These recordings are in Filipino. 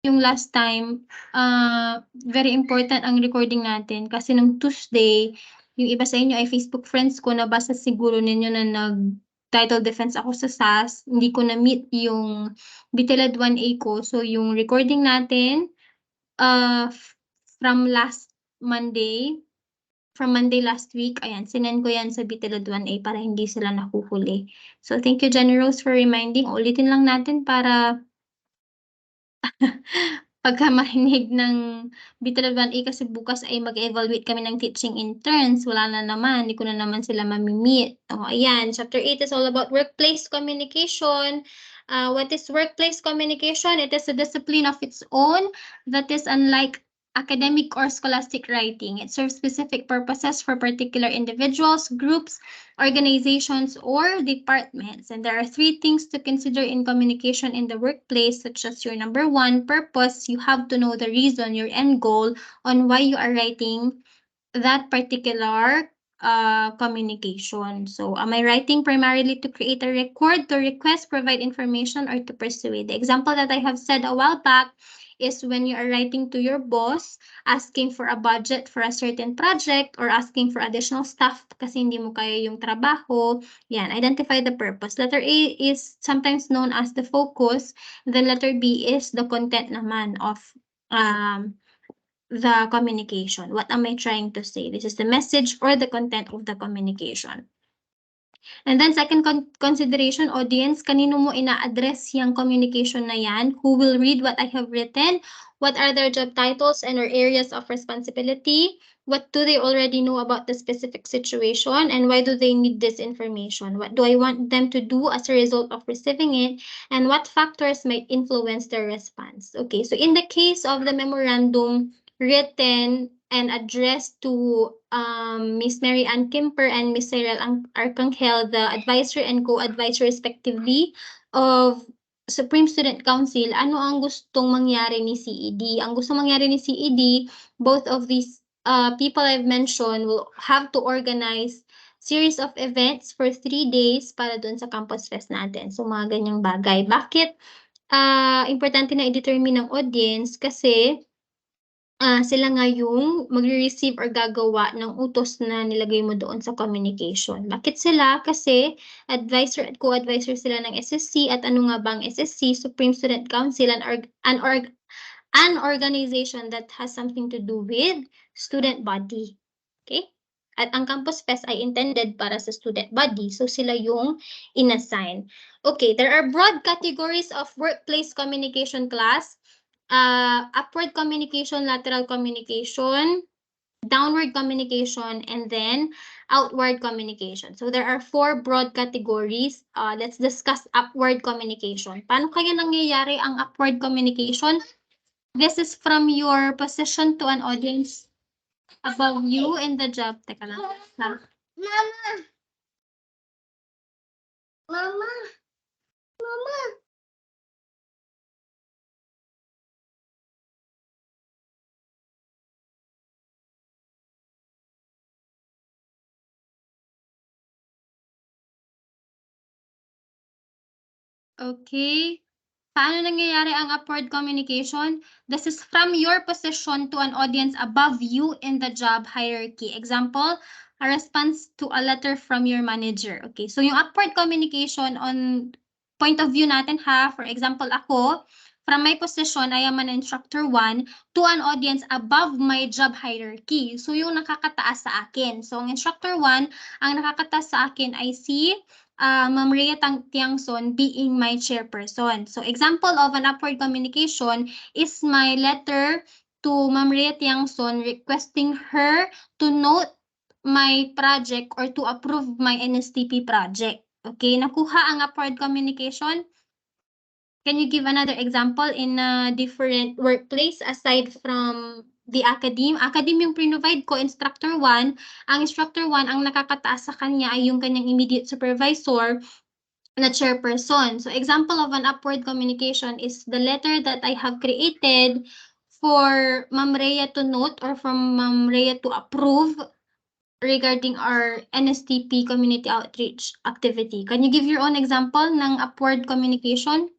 yung last time, very important ang recording natin kasi nung Tuesday, yung iba sa inyo ay Facebook friends ko, nabasa siguro ninyo na nag-title defense ako sa SAS, hindi ko na-meet yung Bitilad 1A ko. So yung recording natin, from Monday last week, ayan, sinend ko yan sa Bitilad 1A para hindi sila nahuhuli. So thank you, Jenny Rose, for reminding. Ulitin lang natin para pagka marinig ng Bitilad 1A kasi bukas ay mag-evaluate kami ng teaching interns. Wala na naman, hindi ko na naman sila mamimit. O, ayan, Chapter 8 is all about workplace communication. What is workplace communication? It is a discipline of its own that is unlike academic or scholastic writing. It serves specific purposes for particular individuals, groups, organizations, or departments. And there are 3 things to consider in communication in the workplace, such as your number 1, purpose. You have to know the reason, your end goal, on why you are writing that particular communication. So, am I writing primarily to create a record, to request, provide information, or to persuade? The example that I have said a while back is when you are writing to your boss, asking for a budget for a certain project or asking for additional staff kasi hindi mo kaya yung trabaho. Yan, identify the purpose. Letter A is sometimes known as the focus. Then letter B is the content naman of the communication. What am I trying to say? This is the message or the content of the communication. And then second consideration, audience, kanino mo ina-address yung communication na yan? Who will read what I have written? What are their job titles and or areas of responsibility? What do they already know about the specific situation? And why do they need this information? What do I want them to do as a result of receiving it? And what factors might influence their response? Okay, so in the case of the memorandum written and addressed to Miss Mary Ann Kimper and Miss Cyril Arcangel, the advisor and co-advisor respectively of Supreme Student Council, ano ang gustong mangyari ni CED? Ang gustong mangyari ni CED, both of these people I've mentioned will have to organize series of events for 3 days para doon sa campus fest natin. So, mga ganyang bagay. Bakit importante na i-determine ng audience? Kasi sila nga yung magre-receive or gagawa ng utos na nilagay mo doon sa communication. Bakit sila? Kasi advisor at co-advisor sila ng SSC. At ano nga bang SSC? Supreme Student Council, an organization that has something to do with student body. Okay? At ang Campus Fest ay intended para sa student body. So, sila yung inassign. Okay, there are broad categories of workplace communication class. Upward communication, lateral communication, downward communication, and then outward communication. So there are 4 broad categories. Let's discuss upward communication. Paano kaya nangyayari ang upward communication? This is from your position to an audience above you in the job. Teka lang. Mama! Mama! Mama! Okay. Paano nangyayari ang upward communication? This is from your position to an audience above you in the job hierarchy. Example, a response to a letter from your manager. Okay, so yung upward communication on point of view natin ha, for example ako, from my position, I am an instructor 1 to an audience above my job hierarchy. So yung nakakataas sa akin. So ang instructor 1, ang nakakataas sa akin ay si Ma'am Rhea Tiangson being my chairperson. So example of an upward communication is my letter to Ma'am Rhea Tiangson requesting her to note my project or to approve my NSTP project. Okay, nakuha ang upward communication. Can you give another example in a different workplace aside from the academe? Academe yung provide ko, instructor 1. Ang instructor 1, ang nakakataas sa kanya ay yung kanyang immediate supervisor na chairperson. So example of an upward communication is the letter that I have created for Ma'am Rhea to note or from Ma'am Rhea to approve regarding our NSTP community outreach activity. Can you give your own example ng upward communication?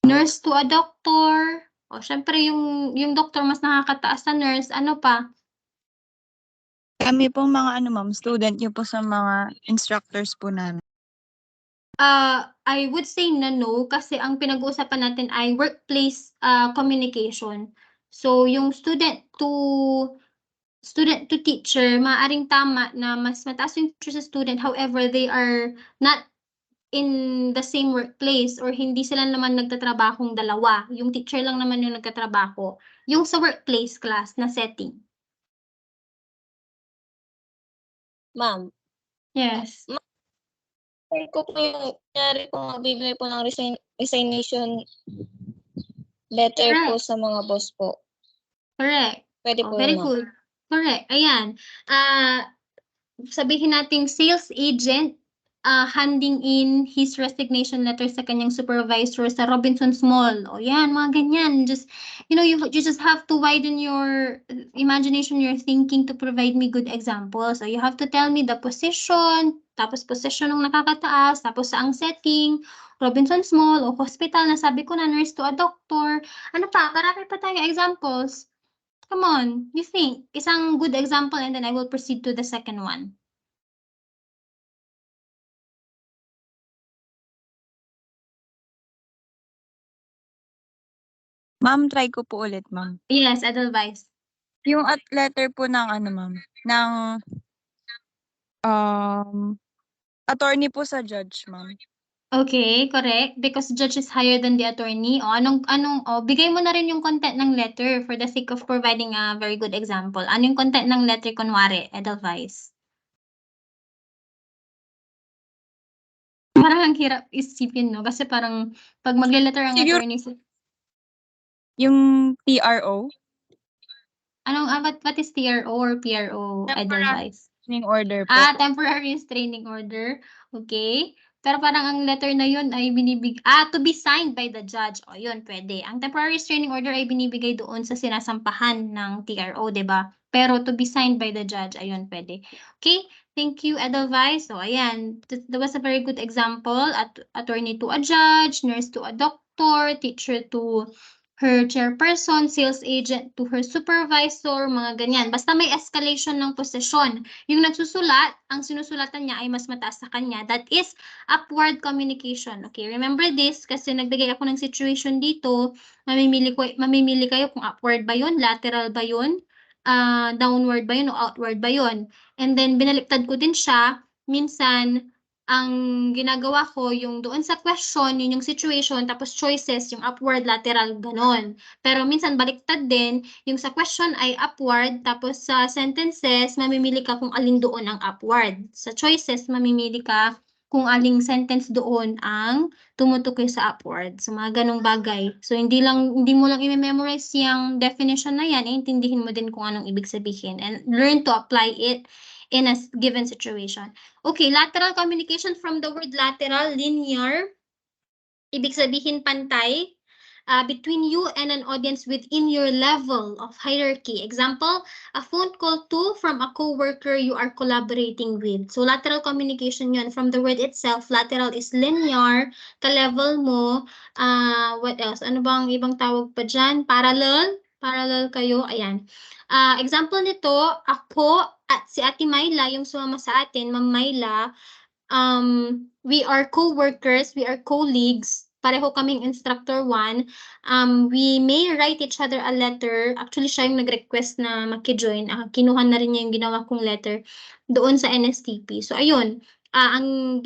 Nurse to a doctor. O, syempre yung doctor mas nakakataas sa nurse. Ano pa? Kami pong mga ma'am, student niyo po sa mga instructors po namin. I would say na no kasi ang pinag-uusapan natin ay workplace communication. So yung student to teacher, maaaring tama na mas mataas yung teacher sa student, however, they are not in the same workplace or hindi sila naman nagtatrabahong dalawa. Yung teacher lang naman yung nagtatrabaho. Yung sa workplace class na setting. Ma'am, Yes. ko po yung kunyari kung magbibigay po ng resignation letter po Correct. sa mga boss po. Correct. Pwede Oh, po very yun, ma'am. good. Correct. Ayan. Sabihin nating sales agent handing in his resignation letter sa kanyang supervisor sa Robinsons Mall. O yan, mga ganyan. Just, you just have to widen your imagination, your thinking to provide me good examples. So you have to tell me the position, tapos position ng nakakataas, tapos saang setting, Robinsons Mall o hospital na sabi ko na nurse to a doctor. Ano pa? Marami pa tayong examples. Come on, you think. Isang good example and then I will proceed to the second one. Ma'am, try ko po ulit, ma'am. Yes, Edelweiss. Yung at letter po ng ma'am, ng attorney po sa judge, ma'am. Okay, correct. Because judge is higher than the attorney. O, bigay mo na rin yung content ng letter for the sake of providing a very good example. Ano yung content ng letter, kunwari, Edelweiss? Parang ang hirap isipin, no? Kasi parang, pag magle-letter ang Siguro- attorney, Yung PRO, what is TRO or PRO, Edelweiss? yung order po. Temporary restraining order. Okay. Pero parang ang letter na yun ay to be signed by the judge. O, yun, pwede. Ang temporary restraining order ay binibigay doon sa sinasampahan ng TRO, diba? Pero to be signed by the judge, ayun, pwede. Okay, thank you, Edelweiss. So, ayan, that was a very good example. Attorney to a judge, nurse to a doctor, teacher to her chairperson, sales agent to her supervisor, mga ganyan. Basta may escalation ng posisyon. Yung nagsusulat, ang sinusulatan niya ay mas mataas sa kanya. That is upward communication. Okay, remember this kasi nagbigay ako ng situation dito. Mamimili kayo kung upward ba yun, lateral ba yun, downward ba yun o outward ba yun. And then binaliktad ko din siya. Minsan, ang ginagawa ko, yung doon sa question, yun yung situation, tapos choices, yung upward, lateral, ganon. Pero minsan baliktad din, yung sa question ay upward, tapos sa sentences, mamimili ka kung alin doon ang upward. Sa choices, mamimili ka kung aling sentence doon ang tumutukoy sa upward. So, mga ganong bagay. So, hindi mo lang i-memorize yung definition na yan, intindihin mo din kung anong ibig sabihin and learn to apply it in a given situation. Okay, lateral communication, from the word lateral, linear, ibig sabihin pantay, between you and an audience within your level of hierarchy. Example, a phone call to from a co-worker you are collaborating with. So, lateral communication yun. From the word itself, lateral is linear, ka-level mo. What else? Ano bang ibang tawag pa dyan? Parallel? Parallel kayo. Ayan. Example nito, ako at si Ate Myla, yung sumama sa atin, Ma'am Myla, we are co-workers, we are colleagues, pareho kaming instructor 1. We may write each other a letter. Actually, siya yung nag-request na maki-join. Kinuha na rin niya yung ginawa kong letter doon sa NSTP. So, ayun. Ang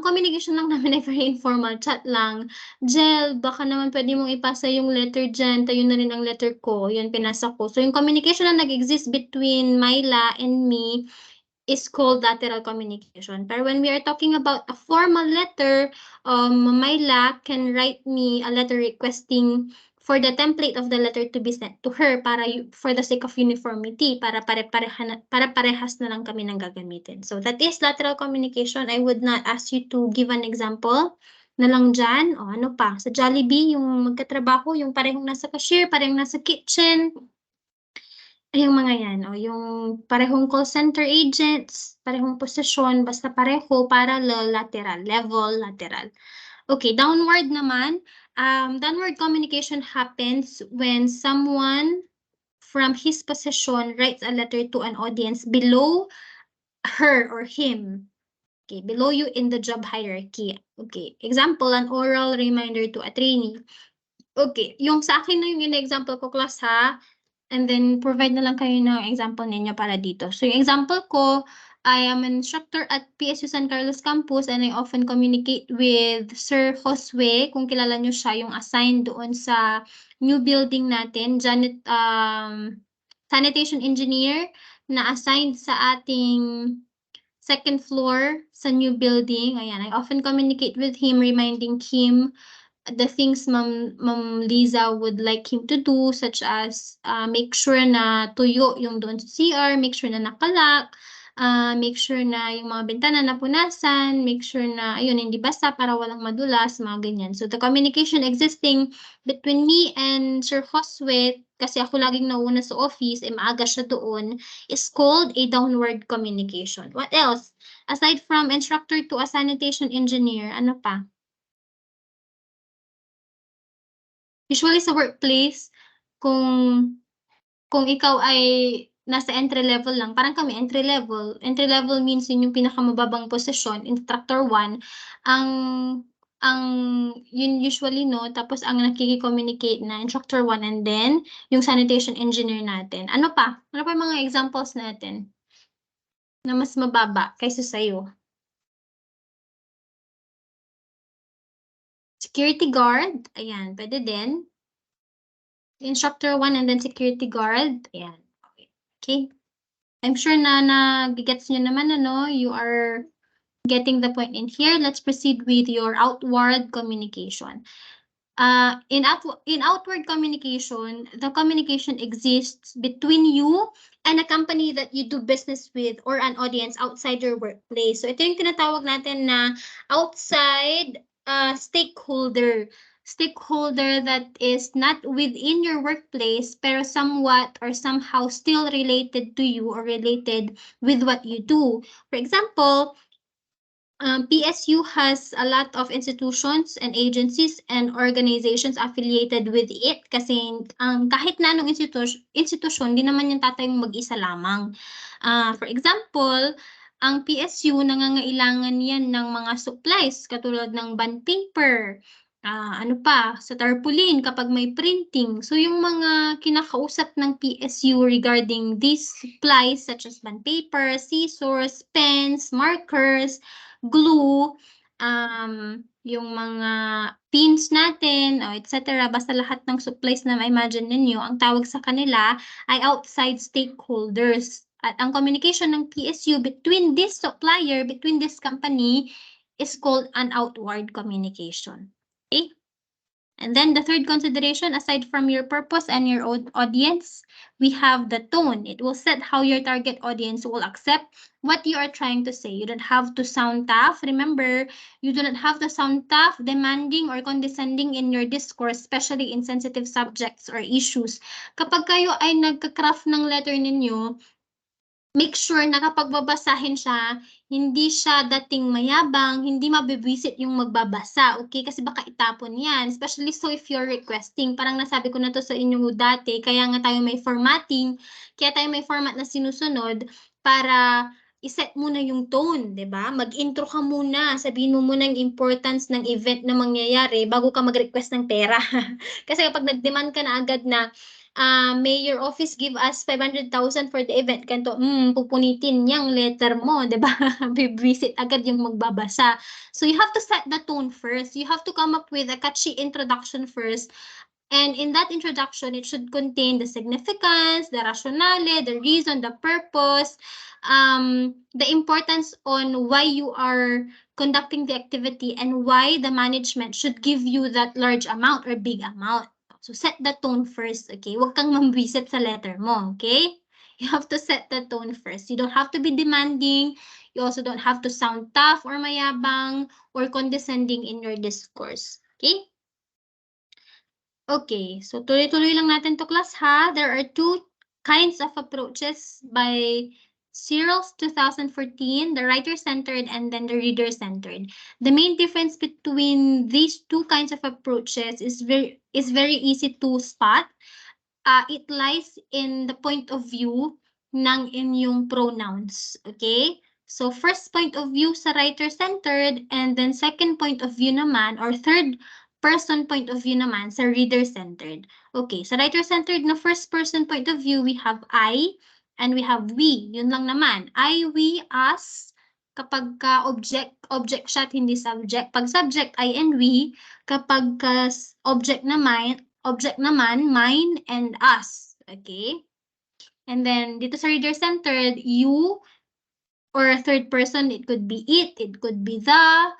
communication lang namin ay very informal, chat lang. Jel, baka naman pwede mong ipasa yung letter dyan, tayo na rin ang letter ko. Yun, pinasa ko. So, yung communication na nag-exist between Myla and me is called lateral communication. Pero when we are talking about a formal letter, Myla can write me a letter requesting for the template of the letter to be sent to her for the sake of uniformity, para parehas na lang kami nang gagamitin. So that is lateral communication. I would not ask you to give an example na lang dyan. O ano pa, sa Jollibee, yung magkatrabaho, yung parehong nasa cashier, parehong nasa kitchen, yung mga yan, yung parehong call center agents, parehong posisyon, basta pareho, parallel, lateral, level, lateral. Okay, downward naman. Downward communication happens when someone from his position writes a letter to an audience below her or him. Okay, below you in the job hierarchy. Okay, example, an oral reminder to a trainee. Okay, yung sa akin na yung in-example ko, class, ha? And then, provide na lang kayo ng example ninyo para dito. So, yung example ko, I am an instructor at PSU San Carlos Campus and I often communicate with Sir Josue, kung kilala nyo siya, yung assigned doon sa new building natin, sanitation engineer, na assigned sa ating second floor sa new building. Ayan, I often communicate with him, reminding him the things Ma'am Liza would like him to do, such as make sure na tuyo yung doon sa CR, make sure na nakalock, make sure na yung mga bintana napunasan, make sure na ayun hindi basa para walang madulas, mga ganyan. So the communication existing between me and Sir Josue, kasi ako laging nauna sa office, maaga siya doon, is called a downward communication. What else? Aside from instructor to a sanitation engineer, ano pa? Usually sa workplace, kung ikaw ay nasa entry level lang, parang kami entry level. Entry level means yun yung pinakamababang posisyon, instructor 1. Ang yun usually, no, tapos ang nakiki-communicate na instructor 1 and then yung sanitation engineer natin. Ano pa? Ano pa yung mga examples natin na mas mababa kaysa sa'yo? Security guard, ayan, pwede din. Instructor 1 and then security guard, ayan. Okay. I'm sure na nagigets nyo naman, ano, you are getting the point in here. Let's proceed with your outward communication. In outward communication, the communication exists between you and a company that you do business with or an audience outside your workplace. So ito yung tinatawag natin na outside stakeholder that is not within your workplace pero somewhat or somehow still related to you or related with what you do. For example, PSU has a lot of institutions and agencies and organizations affiliated with it kasi kahit na anong institusyon, di naman yung tatayong mag-isa lamang. For example, ang PSU nangangailangan yan ng mga supplies katulad ng bond paper, ano pa, sa tarpaulin kapag may printing. So yung mga kinakausap ng PSU regarding these supplies such as bond paper, scissors, pens, markers, glue, yung mga pins natin, etc. Basta lahat ng supplies na ma-imagine ninyo, ang tawag sa kanila ay outside stakeholders. At ang communication ng PSU between this supplier, between this company, is called an outward communication. Okay? And then the third consideration, aside from your purpose and your audience, we have the tone. It will set how your target audience will accept what you are trying to say. You don't have to sound tough. Remember, you do not have to sound tough, demanding, or condescending in your discourse, especially in sensitive subjects or issues. Kapag kayo ay nagka-craft ng letter ninyo, make sure na kapag babasahin siya, hindi siya dating mayabang, hindi mabibwisit yung magbabasa, okay? Kasi baka itapon yan. Especially so if you're requesting. Parang nasabi ko na to sa inyo dati, kaya nga tayo may formatting, kaya tayo may format na sinusunod para iset muna yung tone, di ba? Mag-intro ka muna, sabihin mo muna yung importance ng event na mangyayari bago ka mag-request ng pera. Kasi kapag nag-demand ka na agad na, may your office give us 500,000 for the event. Ganito, pupunitin yung letter mo, di ba? Bibisit agad yung magbabasa. So you have to set the tone first. You have to come up with a catchy introduction first. And in that introduction, it should contain the significance, the rationale, the reason, the purpose, the importance on why you are conducting the activity and why the management should give you that large amount or big amount. So set the tone first, okay? Huwag kang mambwisit sa letter mo, okay? You have to set the tone first. You don't have to be demanding. You also don't have to sound tough or mayabang or condescending in your discourse, okay? Okay, so tuloy-tuloy lang natin to, class, ha? There are two kinds of approaches by CIRL's 2014, the writer-centered and then the reader-centered. The main difference between these two kinds of approaches is very easy to spot. It lies in the point of view ng inyong pronouns. Okay? So first point of view sa writer-centered and then second point of view naman or third person point of view naman sa reader-centered. Okay, sa writer-centered na first person point of view, we have I and we have we. Yun lang naman. I, we, us. Kapag ka object siya at hindi subject. Pag subject, I and we. Kapag ka object naman, mine and us. Okay? And then, dito sa reader-centered, you, or a third person, it could be it could be the.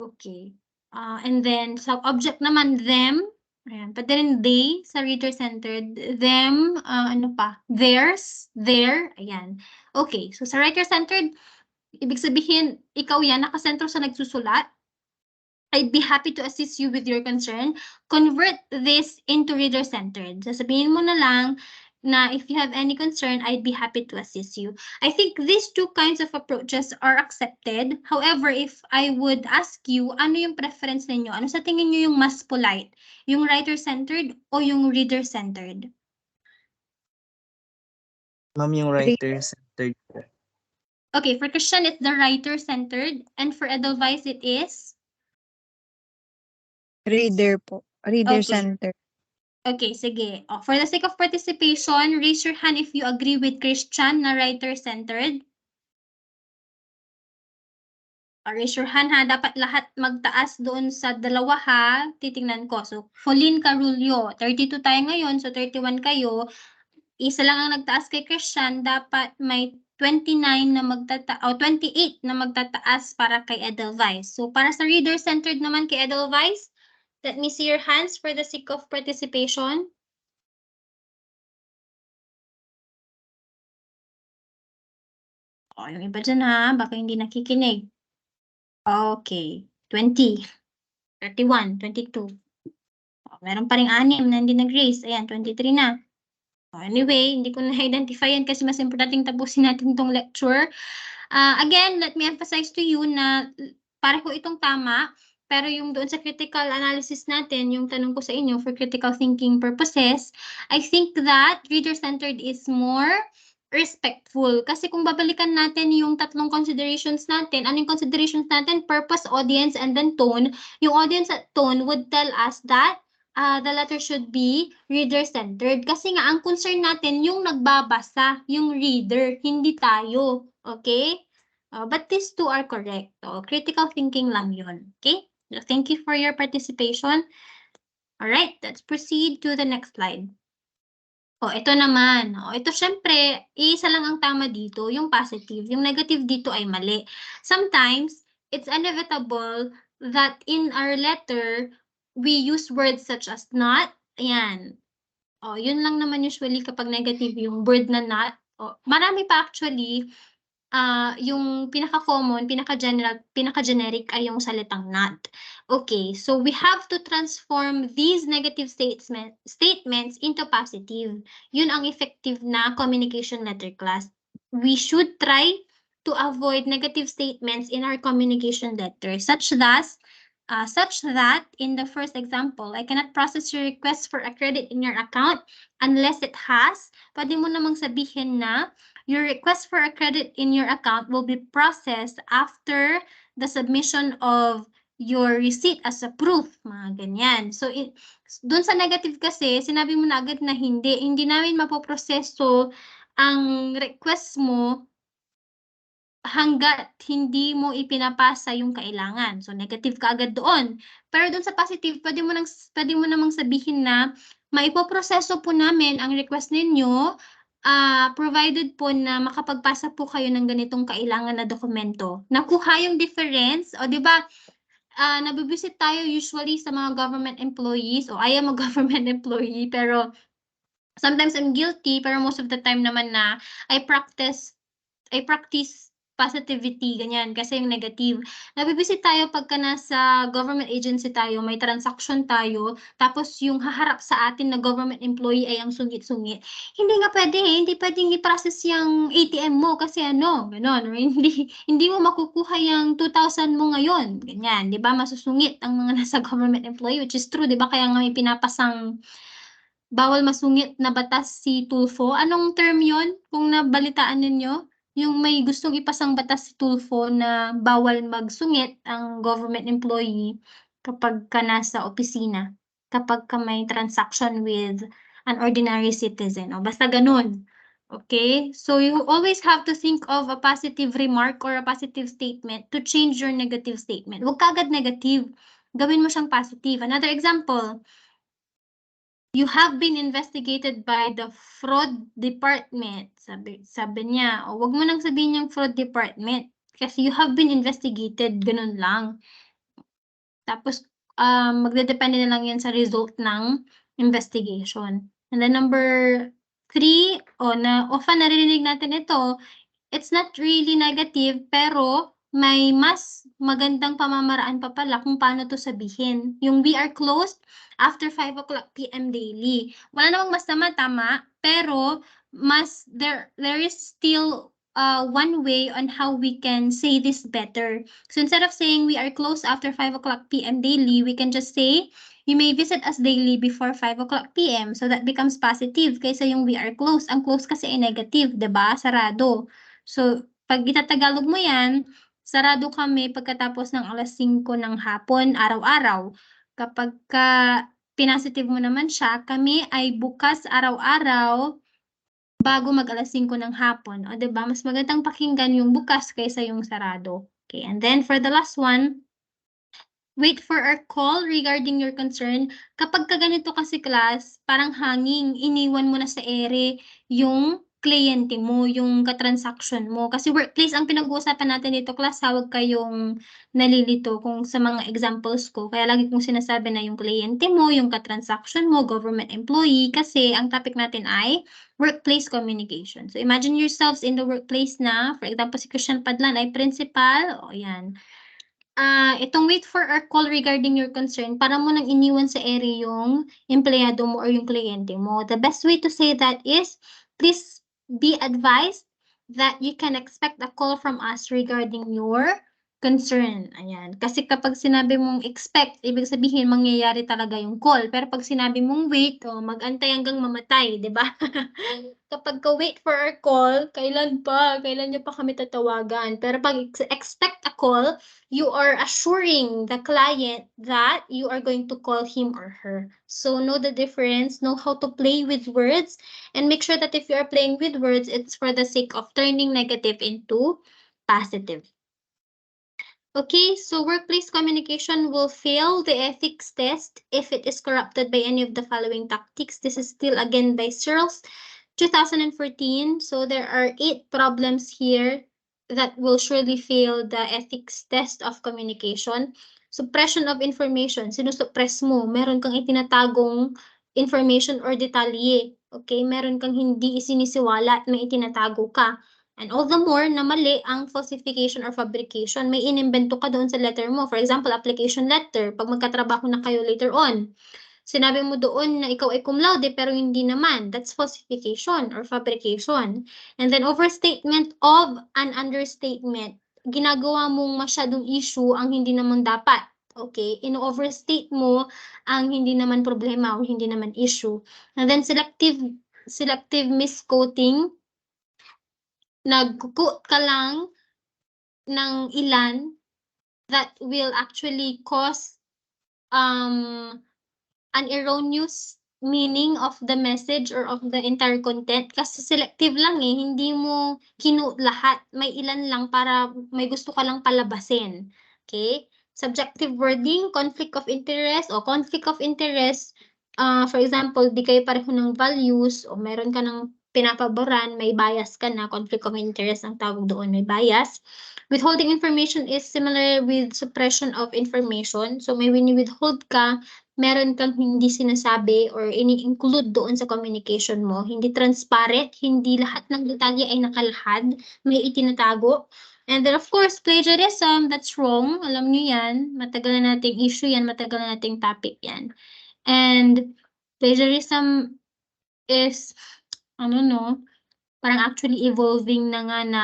Okay. And then, sa object naman, them. Ayan. Pati rin they sa reader-centered. Them, ano pa? Theirs, their. Ayan. Okay. So, sa writer-centered, ibig sabihin, ikaw yan, nakasentro sa nagsusulat. I'd be happy to assist you with your concern. Convert this into reader-centered. Sasabihin mo na lang na if you have any concern, I'd be happy to assist you. I think these two kinds of approaches are accepted. However, if I would ask you, ano yung preference ninyo? Ano sa tingin nyo yung mas polite? Yung writer-centered o yung reader-centered? Ma'am, yung writer-centered. Okay, for Christian, it's the writer-centered. And for Edelweiss, it is? Reader po. Reader Okay. center. Okay, sige. For the sake of participation, raise your hand if you agree with Christian na writer-centered. Raise your hand ha. Dapat lahat magtaas doon sa dalawa ha. Titingnan ko. So, Pauline Carullo. 32 tayo ngayon. So, 31 kayo. Isa lang ang nagtaas kay Christian. Dapat may 29 na 28 na magtataas para kay Edelweiss. So, para sa reader-centered naman kay Edelweiss, let me see your hands for the sake of participation. Yung iba dyan ha, baka hindi nakikinig. Okay, 20, 31, 22. Meron pa rin 6 na hindi nag-raise. Ayan, 23 na. Anyway, hindi ko na-identify yan kasi mas importanteng tapusin natin itong lecture. Again, let me emphasize to you na pareho itong tama. Pero yung doon sa critical analysis natin, yung tanong ko sa inyo for critical thinking purposes, I think that reader-centered is more respectful. Kasi kung babalikan natin yung tatlong considerations natin, anong considerations natin? Purpose, audience, and then tone. Yung audience at tone would tell us that the letter should be reader-centered. Kasi nga, ang concern natin, yung nagbabasa, yung reader, hindi tayo. Okay? But these two are correct. So, critical thinking lang yun. Okay? So, thank you for your participation. Alright, let's proceed to the next slide. Ito naman. Ito syempre, isa lang ang tama dito, yung positive. Yung negative dito ay mali. Sometimes, it's inevitable that in our letter, we use words such as not. Ayan. Yun lang naman usually kapag negative yung word na not. Marami pa actually. Yung pinaka-common, pinaka-generic ay yung salitang not. Okay, so we have to transform these negative statements into positive. Yun ang effective na communication letter class. We should try to avoid negative statements in our communication letter, such that in the first example, I cannot process your request for a credit in your account unless it has. Pwede mo namang sabihin na your request for a credit in your account will be processed after the submission of your receipt as a proof, mga ganyan. So, dun sa negative kasi, sinabi mo na agad na hindi namin mapoproseso ang request mo hanggat hindi mo ipinapasa yung kailangan. So, negative ka agad doon. Pero doon sa positive, pwede mo namang sabihin na maipoproseso po namin ang request ninyo provided po na makapagpasa po kayo ng ganitong kailangan na dokumento. Nakuha yung difference, o di ba, nabibisit tayo usually sa mga government employees, o I am a government employee, pero sometimes I'm guilty, pero most of the time naman na I practice positivity, ganyan, kasi yung negative. Nabibisit tayo pagka nasa government agency tayo, may transaction tayo, tapos yung haharap sa atin na government employee ay ang sungit-sungit. Hindi nga pwede, hindi pwedeng i-process yung ATM mo kasi ano, gano'n, or hindi mo makukuha yung 2,000 mo ngayon, ganyan, di ba? Masusungit ang mga nasa government employee, which is true, di ba? Kaya nga may pinapasang bawal masungit na batas si Tulfo. Anong term yon kung nabalitaan ninyo? Yung may gustong ipasang batas si Tulfo na bawal magsungit ang government employee kapag ka nasa opisina, kapag ka may transaction with an ordinary citizen. O basta ganun. Okay? So you always have to think of a positive remark or a positive statement to change your negative statement. Huwag ka agad negative. Gawin mo siyang positive. Another example, you have been investigated by the fraud department. Sabi niya, o wag mo nang sabihin yung fraud department kasi you have been investigated, ganun lang. Tapos, magdedepende na lang yan sa result ng investigation. And then number 3, often narinig natin ito, it's not really negative, pero may mas magandang pamamaraan pa pala kung paano to sabihin. Yung we are closed after 5 o'clock p.m. daily. Wala namang mas tama, pero there is still one way on how we can say this better. So instead of saying we are closed after 5 o'clock p.m. daily, we can just say you may visit us daily before 5 o'clock p.m. So that becomes positive kaysa yung we are closed. Ang closed kasi ay negative, 'di ba? Sarado. So, pag itatagalog mo yan, sarado kami pagkatapos ng alas 5 ng hapon, araw-araw. Kapag pinasitive mo naman siya, kami ay bukas araw-araw bago mag alas 5 ng hapon. O, diba? Mas magandang pakinggan yung bukas kaysa yung sarado. Okay, and then for the last one, wait for our call regarding your concern. Kapag ganito kasi class, parang hanging, iniwan mo na sa ere yung kliyente mo, yung katransaction mo. Kasi workplace ang pinag-uusapan natin dito, class, huwag kayong nalilito kung sa mga examples ko. Kaya lagi kong sinasabi na yung kliyente mo, yung katransaction mo, government employee, kasi ang topic natin ay workplace communication. So imagine yourselves in the workplace na, for example, si Christian Padlan ay principal, o yan. Itong wait for our call regarding your concern, para mo nang iniwan sa ere yung empleyado mo or yung kliyente mo. The best way to say that is, please be advised that you can expect a call from us regarding your concern. Ayan. Kasi kapag sinabi mong expect, ibig sabihin mangyayari talaga yung call. Pero pag sinabi mong wait, mag-antay hanggang mamatay, di ba? Kapag wait for our call, kailan niyo pa kami tatawagan? Pero pag expect a call, you are assuring the client that you are going to call him or her. So know the difference, know how to play with words, and make sure that if you are playing with words, it's for the sake of turning negative into positive. Okay, so workplace communication will fail the ethics test if it is corrupted by any of the following tactics. This is still again by Searles, 2014. So there are 8 problems here that will surely fail the ethics test of communication. Suppression of information, sinusuppress mo, meron kang itinatagong information or detalye. Okay, meron kang hindi isinisiwala at may itinatago ka. And all the more na mali ang falsification or fabrication, may inimbento ka doon sa letter mo. For example, application letter, pag magkatrabaho na kayo later on. Sinabi mo doon na ikaw ay cum laude pero hindi naman. That's falsification or fabrication. And then overstatement of an understatement. Ginagawa mong masyadong issue ang hindi naman dapat. Okay? In-overstate mo ang hindi naman problema o hindi naman issue. And then selective misquoting. Nag-quote ka lang ng ilan that will actually cause an erroneous meaning of the message or of the entire content kasi selective lang hindi mo kinu lahat, may ilan lang para may gusto ka lang palabasin. Okay? Subjective wording, conflict of interest o conflict of interest, for example, di kayo pareho ng values o meron ka ng pinapaboran, may bias ka na, conflict of interest ang tawag doon, may bias. Withholding information is similar with suppression of information. So may when you withhold ka, meron kang hindi sinasabi or ini-include doon sa communication mo. Hindi transparent, hindi lahat ng detalye ay nakalahad, may itinatago. And then of course, plagiarism, that's wrong. Alam niyo yan, matagal na nating issue yan, matagal na nating topic yan. And plagiarism is, parang actually evolving na nga na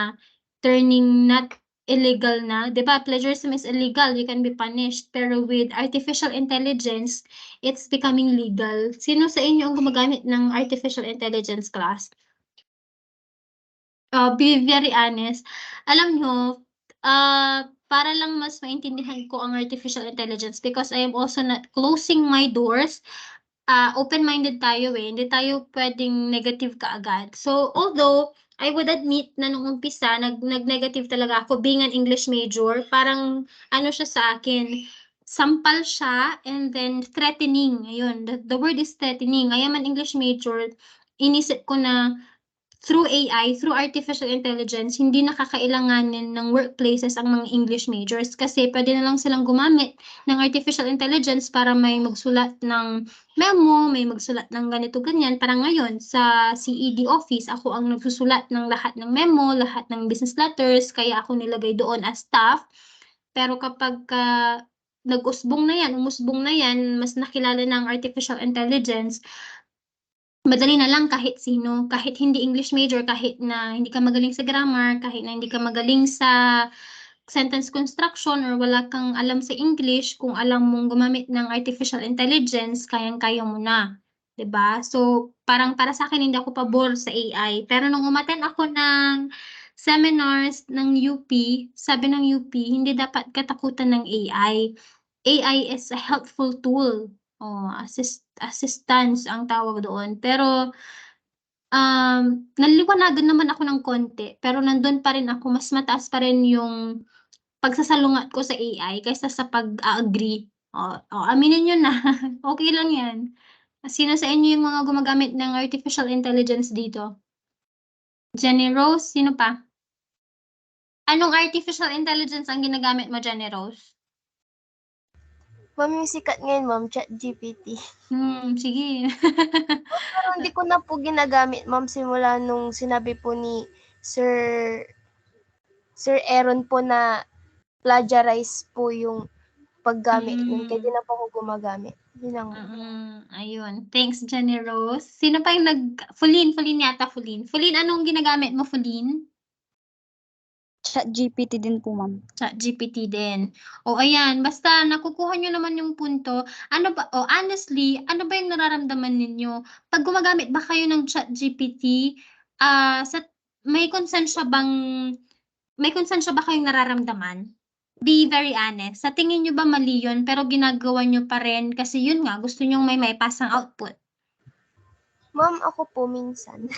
turning not illegal na. 'Di ba? Plagiarism is illegal, you can be punished. Pero with artificial intelligence, it's becoming legal. Sino sa inyo ang gumagamit ng artificial intelligence class? Be very honest. Alam nyo, para lang mas maintindihan ko ang artificial intelligence because I am also not closing my doors. Open-minded tayo eh. Hindi tayo pwedeng negative kaagad. So, although, I would admit na nung umpisa, nag-negative talaga ako being an English major. Parang, ano siya sa akin, sampal siya and then threatening. Ayun, the word is threatening. I am an English major. Inisip ko na through AI, through artificial intelligence, hindi nakakailanganin ng workplaces ang mga English majors kasi pwede na lang silang gumamit ng artificial intelligence para may magsulat ng memo, may magsulat ng ganito ganyan. Parang ngayon sa CED office, ako ang nagsusulat ng lahat ng memo, lahat ng business letters, kaya ako nilagay doon as staff. Pero kapag nag-usbong na yan, umusbong na yan, mas nakilala ng artificial intelligence, madali na lang kahit sino, kahit hindi English major, kahit na hindi ka magaling sa grammar, kahit na hindi ka magaling sa sentence construction or wala kang alam sa English, kung alam mong gumamit ng artificial intelligence, kayang-kaya mo na. 'Di ba? So, parang para sa akin hindi ako pabor sa AI. Pero nung umattend ako ng seminars ng UP, sabi ng UP, hindi dapat katakutan ng AI. AI is a helpful tool. Assistance ang tawag doon. Pero, naliliwanagan naman ako ng konti, pero nandun pa rin ako, mas mataas pa rin yung pagsasalungat ko sa AI kaysa sa pag-a-agree. Aminin niyo na, okey lang yan. Sino sa inyo yung mga gumagamit ng artificial intelligence dito? Jenny Rose, sino pa? Anong artificial intelligence ang ginagamit mo, Jenny Rose? Ma'am, yung sikat ngayon, ma'am, ChatGPT. Sige. Pero hindi ko na po ginagamit, ma'am, simula nung sinabi po ni Sir Aaron po na plagiarize po yung paggamit nun. Kaya di na po ako gumagamit. Yun lang. Ayun. Thanks, Jenny Rose. Sino pa yung Fulin yata, Fulin. Fulin, anong ginagamit mo, Fulin? ChatGPT din po, ma'am. ChatGPT din. Ayan, basta nakukuha nyo naman yung punto. Honestly, ano ba yung nararamdaman ninyo? Pag gumagamit ba kayo ng ChatGPT, may konsensya ba kayong nararamdaman? Be very honest. Sa tingin nyo ba mali yun, pero ginagawa nyo pa rin kasi yun nga, gusto nyo may pasang output? Ma'am, ako po minsan.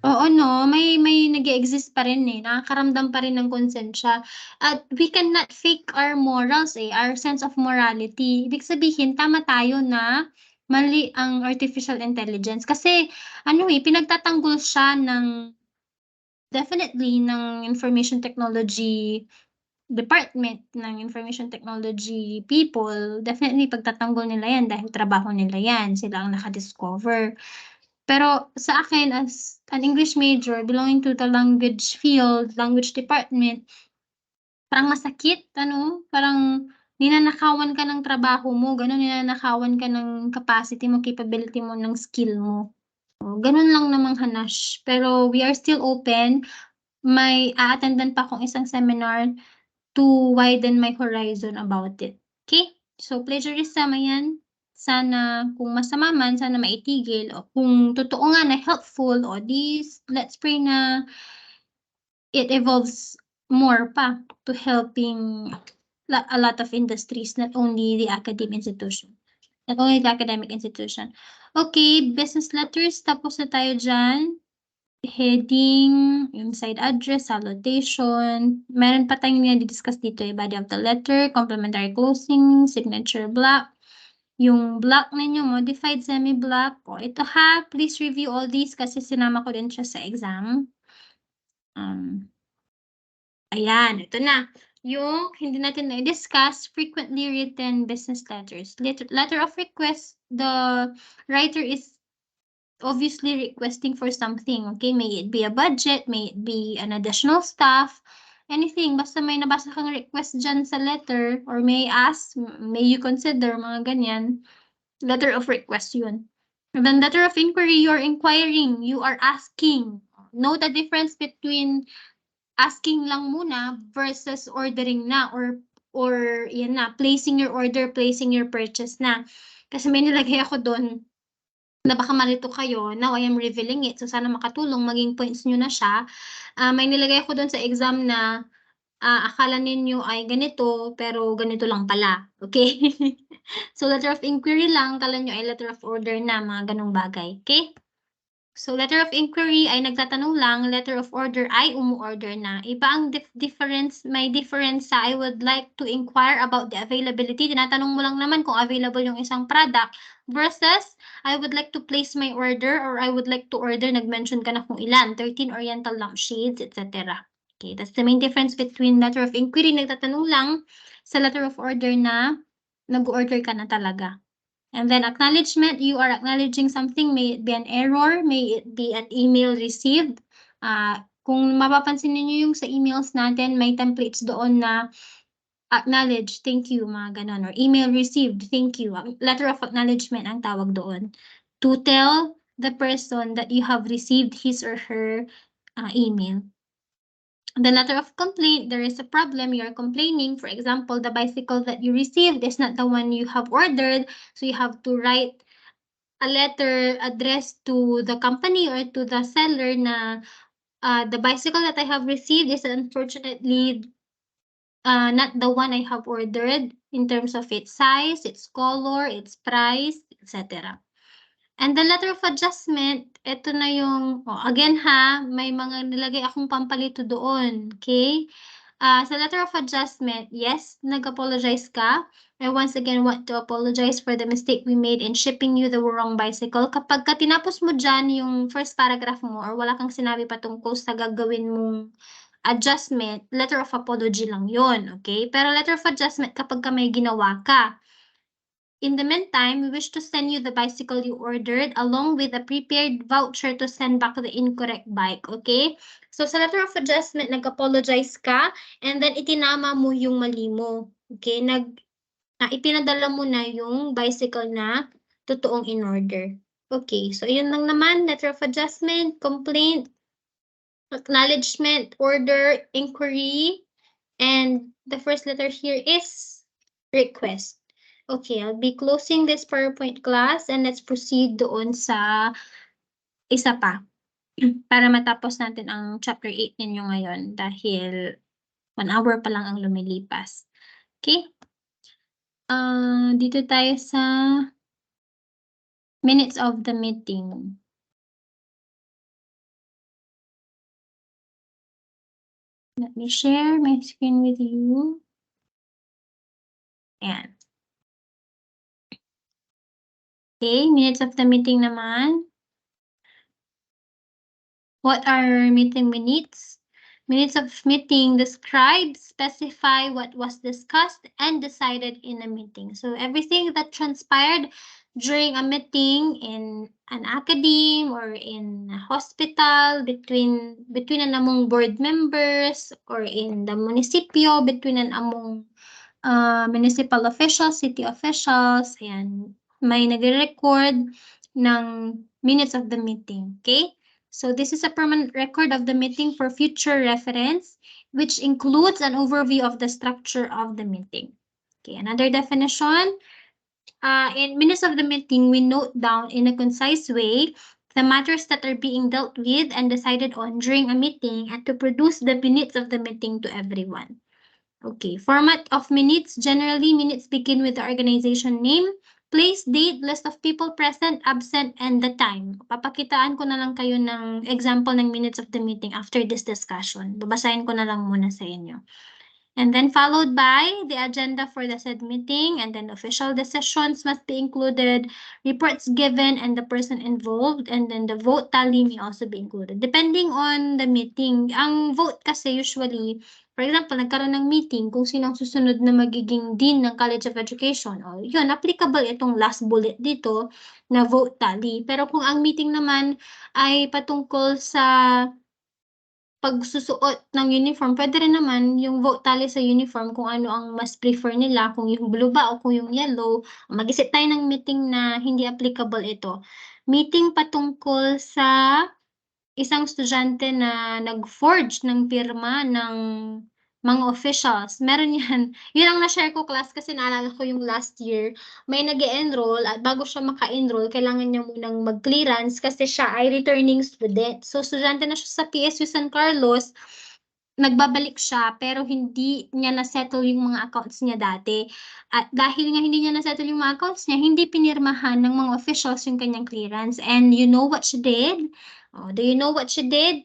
Oo, no, may nag-e-exist pa rin eh, nakakaramdam pa rin ng konsensya. At we cannot fake our morals our sense of morality. Ibig sabihin, tama tayo na mali ang artificial intelligence. Kasi, pinagtatanggol siya definitely ng information technology department, ng information technology people. Definitely, pagtatanggol nila yan dahil trabaho nila yan. Sila ang nakadiscover. Pero sa akin as an English major belonging to the language field, language department, parang masakit, parang ninanakawan ka ng trabaho mo, gano'n, ninanakawan ka ng capacity mo, capability mo, ng skill mo. Gano'n lang namang hanash. Pero we are still open. May a-attendan pa akong isang seminar to widen my horizon about it. Okay? So plagiarism, ayan. Sana kung masama man, sana maitigil. O kung totoo nga na helpful, let's pray na it evolves more pa to helping a lot of industries, not only the academic institution. Okay, business letters, tapos na tayo dyan. Heading, inside address, salutation. Meron pa tayong di-discuss dito body of the letter, complementary closing, signature block. yung block ninyo, modified semi-block. O, ito ha, please review all these kasi sinama ko din siya sa exam. Ayan, ito na. Yung hindi natin na-discuss, frequently written business letters. Letter of request, the writer is obviously requesting for something. Okay, may it be a budget, may it be an additional staff, anything. Basta may nabasa kang request dyan sa letter, or may ask, may you consider, mga ganyan. Letter of request yun. And then letter of inquiry, you're inquiring, you are asking. Know the difference between asking lang muna versus ordering na or yan na, placing your order, placing your purchase na. Kasi may nilagay ako doon na baka malito kayo. Now, I am revealing it. So, sana makatulong. Maging points nyo na siya. May nilagay ako doon sa exam na akala ninyo ay ganito, pero ganito lang pala. Okay? So, letter of inquiry lang. Akala nyo ay letter of order na. Mga ganong bagay. Okay? So, letter of inquiry ay nagtatanong lang, letter of order ay umu-order na. Iba ang difference, may difference sa I would like to inquire about the availability. Tinatanong mo lang naman kung available yung isang product versus I would like to place my order or I would like to order, nag-mention ka na kung ilan, 13 oriental lampshades, etc. Okay, that's the main difference between letter of inquiry, nagtatanong lang, sa letter of order na nag-order ka na talaga. And then acknowledgement, you are acknowledging something, may it be an error, may it be an email received. Kung mapapansin niyo yung sa emails natin, may templates doon na acknowledge, thank you, mga ganon. Or email received, thank you. Letter of acknowledgement ang tawag doon. To tell the person that you have received his or her email. The letter of complaint, there is a problem, you're complaining. For example, the bicycle that you received is not the one you have ordered. So you have to write a letter addressed to the company or to the seller na the bicycle that I have received is unfortunately not the one I have ordered in terms of its size, its color, its price, etc. And the letter of adjustment, ito na yung, again ha, may mga nilagay akong pampalito doon, okay? Sa letter of adjustment, yes, nag-apologize ka. I once again want to apologize for the mistake we made in shipping you the wrong bicycle. Kapag ka tinapos mo dyan yung first paragraph mo or wala kang sinabi pa tungkol sa gagawin mong adjustment, letter of apology lang yon, okay? Pero letter of adjustment kapag ka may ginawa ka. In the meantime, we wish to send you the bicycle you ordered along with a prepared voucher to send back the incorrect bike, okay? So sa letter of adjustment, nag-apologize ka and then itinama mo yung mali mo, okay? Ipinadala mo na yung bicycle na totoong in-order. Okay, so yun lang naman, letter of adjustment, complaint, acknowledgement, order, inquiry, and the first letter here is request. Okay, I'll be closing this PowerPoint class and let's proceed doon sa isa pa para matapos natin ang chapter 8 ninyo ngayon dahil 1 hour pa lang ang lumilipas. Okay? Dito tayo sa minutes of the meeting. Let me share my screen with you. Ayan. Okay, minutes of the meeting naman. What are meeting minutes? Minutes of meeting describe, specify what was discussed and decided in a meeting. So everything that transpired during a meeting in an academe or in a hospital between an among board members or in the municipio between an among municipal officials, city officials, ayan, may nagre-record ng minutes of the meeting, okay? So this is a permanent record of the meeting for future reference, which includes an overview of the structure of the meeting. Okay, another definition. In minutes of the meeting, we note down in a concise way the matters that are being dealt with and decided on during a meeting and to produce the minutes of the meeting to everyone. Okay, format of minutes. Generally, minutes begin with the organization name, place, date, list of people present, absent, and the time. Papakitaan ko na lang kayo ng example ng minutes of the meeting after this discussion. Babasahin ko na lang muna sa inyo. And then followed by the agenda for the said meeting, and then official decisions must be included, reports given and the person involved, and then the vote tally may also be included. Depending on the meeting, ang vote kasi usually, for example, nagkaroon ng meeting kung sino ang susunod na magiging dean ng College of Education. O yun, applicable itong last bullet dito na vote tally. Pero kung ang meeting naman ay patungkol sa pagsusuot ng uniform, pwede rin naman yung vote tally sa uniform kung ano ang mas prefer nila, kung yung blue ba o kung yung yellow. Mag-isip tayo ng meeting na hindi applicable ito. Meeting patungkol sa isang estudyante na nag-forge ng pirma ng mga officials. Meron yan. Yun ang na-share ko class kasi naalala ko yung last year, may nag-enroll at bago siya maka-enroll, kailangan niya munang mag-clearance kasi siya ay returning student. So, estudyante na siya sa PSU San Carlos, nagbabalik siya pero hindi niya na-settle yung mga accounts niya dati. At dahil nga hindi niya na-settle yung mga accounts niya, hindi pinirmahan ng mga officials yung kanyang clearance. And you know what she did? Oh, do you know what she did?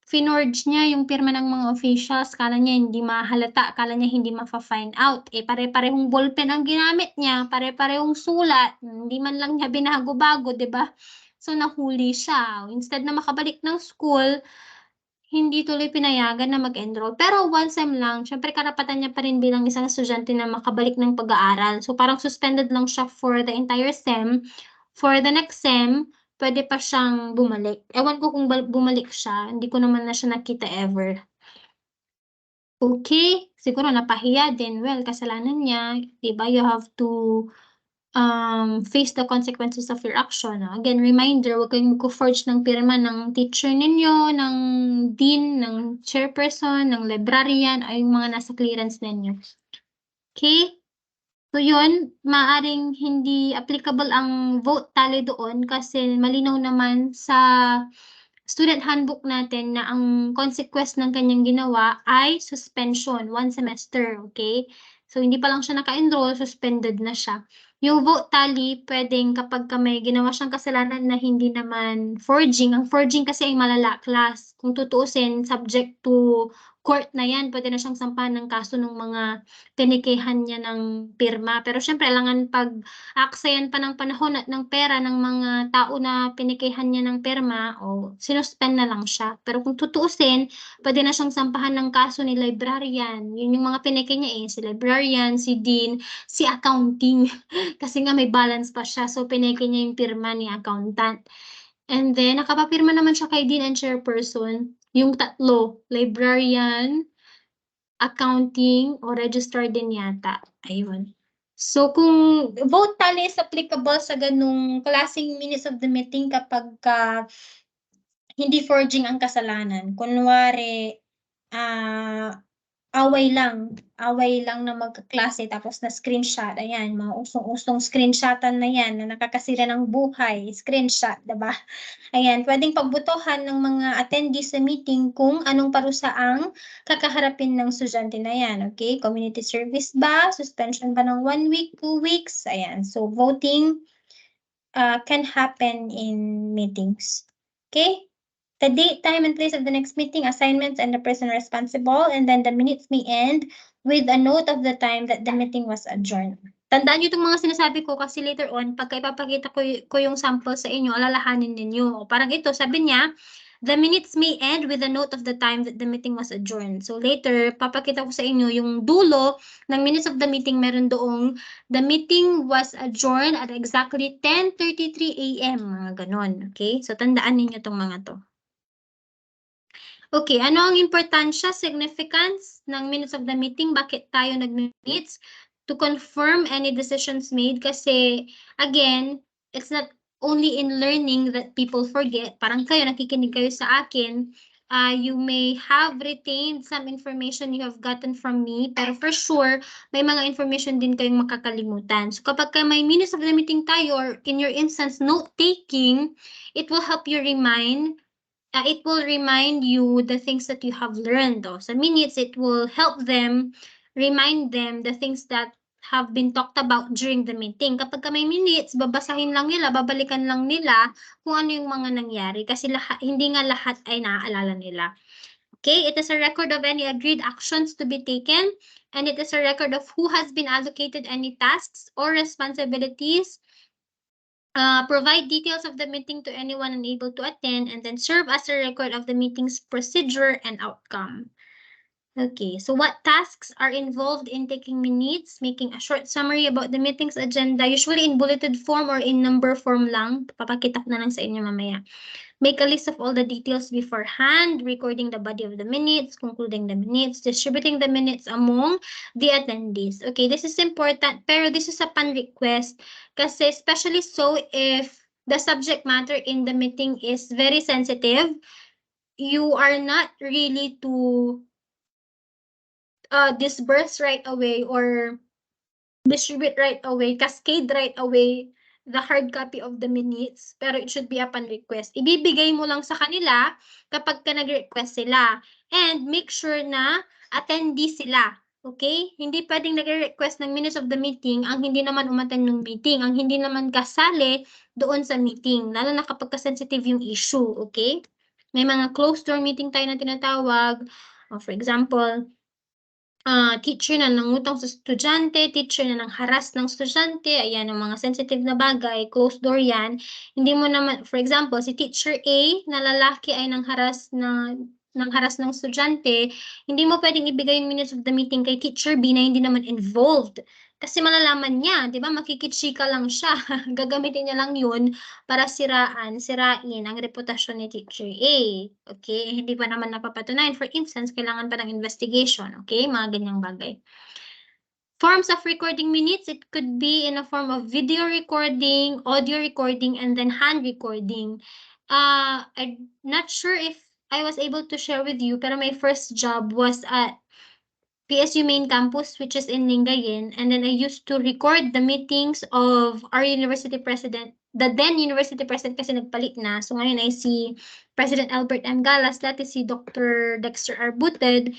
Finorge niya yung pirma ng mga officials, kala niya hindi mahalata, kala niya hindi mafa-find out. Eh, pare-parehong ballpen ang ginamit niya, pare-parehong sulat, hindi man lang niya binago-bago, di ba? So, nahuli siya. Instead na makabalik ng school, hindi tuloy pinayagan na mag-enroll. Pero one sem lang, syempre karapatan niya pa rin bilang isang estudyante na makabalik ng pag-aaral. So, parang suspended lang siya for the entire sem. For the next sem, pwede pa siyang bumalik. Ewan ko kung bumalik siya. Hindi ko naman na siya nakita ever. Okay, siguro napahiya din. Well, kasalanan niya. Diba? You have to face the consequences of your action. Again, reminder, huwag kayong mag-forge ng pirma ng teacher ninyo, ng dean, ng chairperson, ng librarian, ay yung mga nasa clearance ninyo. Okay? So yun, maaring hindi applicable ang vote tally doon kasi malinaw naman sa student handbook natin na ang consequence ng kanyang ginawa ay suspension, 1 semester, okay? So hindi pa lang siya naka-enroll, suspended na siya. Yung vote tally, pwedeng kapag may ginawa siyang kasalanan na hindi naman forging, ang forging kasi ay malala class. Kung tutuusin, subject to court na yan, pwede na siyang sampahan ng kaso ng mga tinikehan niya ng pirma. Pero syempre, kailangan pag-aksayan pa ng panahon at ng pera ng mga tao na pinikehan niya ng pirma, o sinuspend na lang siya. Pero kung tutuusin, pwede na siyang sampahan ng kaso ni librarian. Yun yung mga pinike niya si librarian, si dean, si accounting. Kasi nga may balance pa siya, so pinike niya yung pirma ni accountant. And then, nakapapirma naman siya kay dean and chairperson. Yung tatlo, librarian, accounting, o registrar din yata. Ayun. So, kung vote tally is applicable sa ganung klaseng minutes of the meeting kapag hindi forging ang kasalanan. Kunwari, away lang na magkaklase tapos na screenshot. Ayan, mga usong-usong screenshotan na yan na nakakasira ng buhay. Screenshot, diba? Ayan, pwedeng pagbutuhan ng mga attendees sa meeting kung anong parusa ang kakaharapin ng estudyante na yan. Okay, community service ba? Suspension ba ng 1 week, 2 weeks? Ayan, so voting can happen in meetings. Okay? The date, time, and place of the next meeting, assignments, and the person responsible, and then the minutes may end with a note of the time that the meeting was adjourned. Tandaan niyo itong mga sinasabi ko kasi later on, pagka ipapakita ko yung sample sa inyo, alalahanin ninyo. Parang ito, sabi niya, the minutes may end with a note of the time that the meeting was adjourned. So later, papakita ko sa inyo yung dulo ng minutes of the meeting, meron doong the meeting was adjourned at exactly 10:33 a.m. Mga ganon. Okay? So tandaan ninyo itong mga to. Okay, ano ang importansya, significance ng minutes of the meeting? Bakit tayo nag-minutes? To confirm any decisions made kasi, again, it's not only in learning that people forget. Parang kayo, nakikinig kayo sa akin, you may have retained some information you have gotten from me, pero for sure, may mga information din kayong makakalimutan. So kapag may minutes of the meeting tayo, or in your instance, note-taking, it will help you it will remind you the things that you have learned. Sa minutes, it will help them, remind them the things that have been talked about during the meeting. Kapag may minutes, babasahin lang nila, babalikan lang nila kung ano yung mga nangyari kasi hindi nga lahat ay naaalala nila. Okay, it is a record of any agreed actions to be taken, and it is a record of who has been allocated any tasks or responsibilities. Provide details of the meeting to anyone unable to attend, and then serve as a record of the meeting's procedure and outcome. Okay, so what tasks are involved in taking minutes? Making a short summary about the meeting's agenda, usually in bulleted form or in number form lang. Papakita ko na lang sa inyo mamaya. Make a list of all the details beforehand, recording the body of the minutes, concluding the minutes, distributing the minutes among the attendees. Okay, this is important, pero this is upon request. Kasi especially so if the subject matter in the meeting is very sensitive, you are not really to disperse right away or distribute right away, cascade right away the hard copy of the minutes, pero it should be upon request. Ibibigay mo lang sa kanila kapag ka nag-request sila. And make sure na attendee sila. Okay? Hindi pwedeng nag-request ng minutes of the meeting ang hindi naman umattend ng meeting, ang hindi naman kasali doon sa meeting, lalo na kapag ka-sensitive yung issue. Okay? May mga closed door meeting tayo na tinatawag. For example, teacher na nangutang sa estudyante, teacher na nang haras ng estudyante, ayan, ang mga sensitive na bagay, closed door yan. Hindi mo naman, for example, si teacher A na lalaki ay nang haras ng estudyante, hindi mo pwedeng ibigay yung minutes of the meeting kay teacher B na hindi naman involved. Kasi malalaman niya, di ba, makikitsika lang siya. Gagamitin niya lang yun para sirain ang reputasyon ni teacher A. Okay? Hindi pa naman napapatunayan. For instance, kailangan pa ng investigation. Okay? Mga ganyang bagay. Forms of recording minutes, it could be in a form of video recording, audio recording, and then hand recording. I'm not sure if I was able to share with you, pero my first job was at PSU main campus, which is in Lingayen, and then I used to record the meetings of our university president, the then university president kasi nagpalit na. So ngayon ay si President Albert M. Galas, dati si Dr. Dexter R. Buted.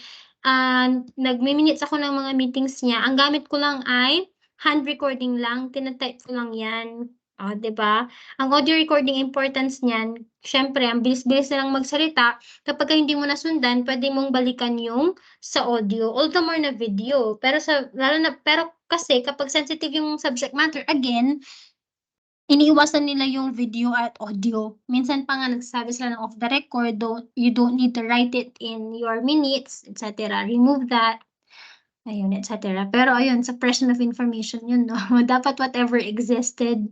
Nagmi-minutes ako ng mga meetings niya. Ang gamit ko lang ay hand recording lang, tinatype ko lang yan. Diba? Ang audio recording importance niyan, syempre, ang bilis-bilis na lang magsalita. Kapag hindi mo nasundan, pwede mong balikan yung sa audio, although more na video. Pero pero kasi kapag sensitive yung subject matter, again, iniiwasan nila yung video at audio. Minsan pa nga nagsasabi sila ng off the record, you don't need to write it in your minutes, etc. Remove that. Ayun, etc. Pero ayun, suppression of information yun, no? Dapat whatever existed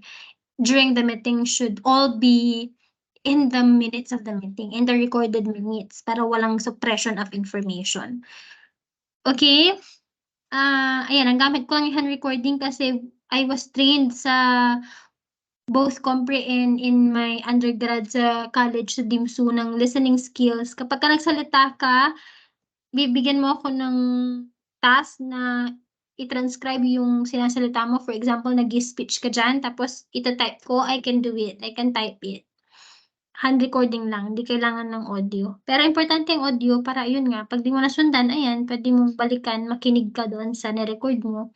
during the meeting should all be in the minutes of the meeting, in the recorded minutes, para walang suppression of information. Okay? Ayan, ang gamit ko lang yung hand recording kasi I was trained sa both Compre and in my undergrad sa college sa DIMSU ng listening skills. Kapag ka nagsalita ka, bibigyan mo ako ng task na i-transcribe yung sinasalita mo. For example, nag-speech ka dyan, tapos itatype ko, I can do it. I can type it. Hand recording lang, hindi kailangan ng audio. Pero importante yung audio para yun nga, pag di mo nasundan, ayan, pwede mo balikan, makinig ka doon sa nirecord mo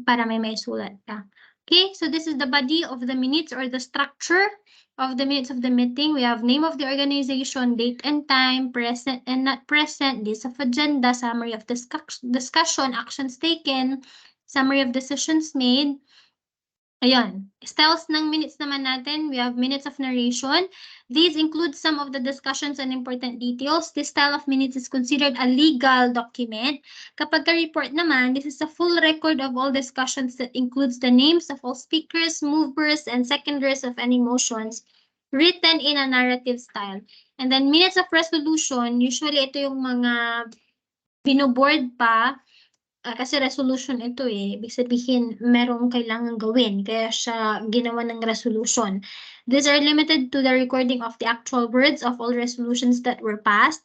para may maisulat ka. Okay, so this is the body of the minutes or the structure of the minutes of the meeting. We have name of the organization, date and time, present and not present, list of agenda, summary of discussion, actions taken, summary of decisions made. Ayan. Styles ng minutes naman natin, we have minutes of narration. These include some of the discussions and important details. This style of minutes is considered a legal document. Kapag ka-report naman, this is a full record of all discussions that includes the names of all speakers, movers, and seconders of any motions written in a narrative style. And then minutes of resolution, usually ito yung mga binoboard pa, kasi resolution ito ibig sabihin merong kailangan gawin, kaya siya ginawa ng resolution. These are limited to the recording of the actual words of all resolutions that were passed.